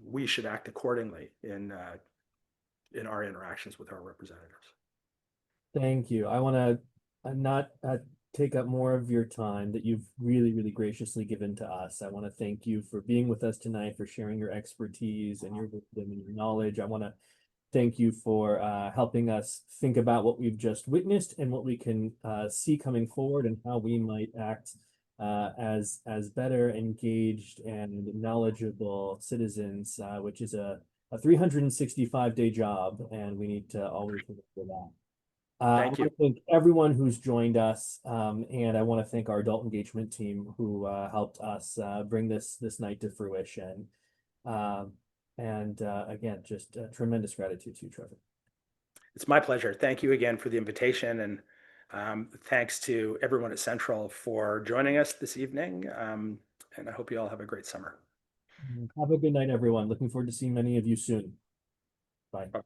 B: we should act accordingly in our interactions with our representatives.
A: Thank you. I want to not take up more of your time that you've really, really graciously given to us. I want to thank you for being with us tonight, for sharing your expertise and your wisdom and your knowledge. I want to thank you for helping us think about what we've just witnessed and what we can see coming forward, and how we might act as better engaged and knowledgeable citizens, which is a 365-day job, and we need to always remember that. I
B: Thank you.
A: want to thank everyone who's joined us, and I want to thank our adult engagement team who helped us bring this night to fruition. Again, just tremendous gratitude to you, Trevor.
B: It's my pleasure. Thank you again for the invitation, and thanks to everyone at Central for joining us this evening. And I hope you all have a great summer.
A: Have a good night, everyone. Looking forward to seeing many of you soon. Bye.
B: Bye.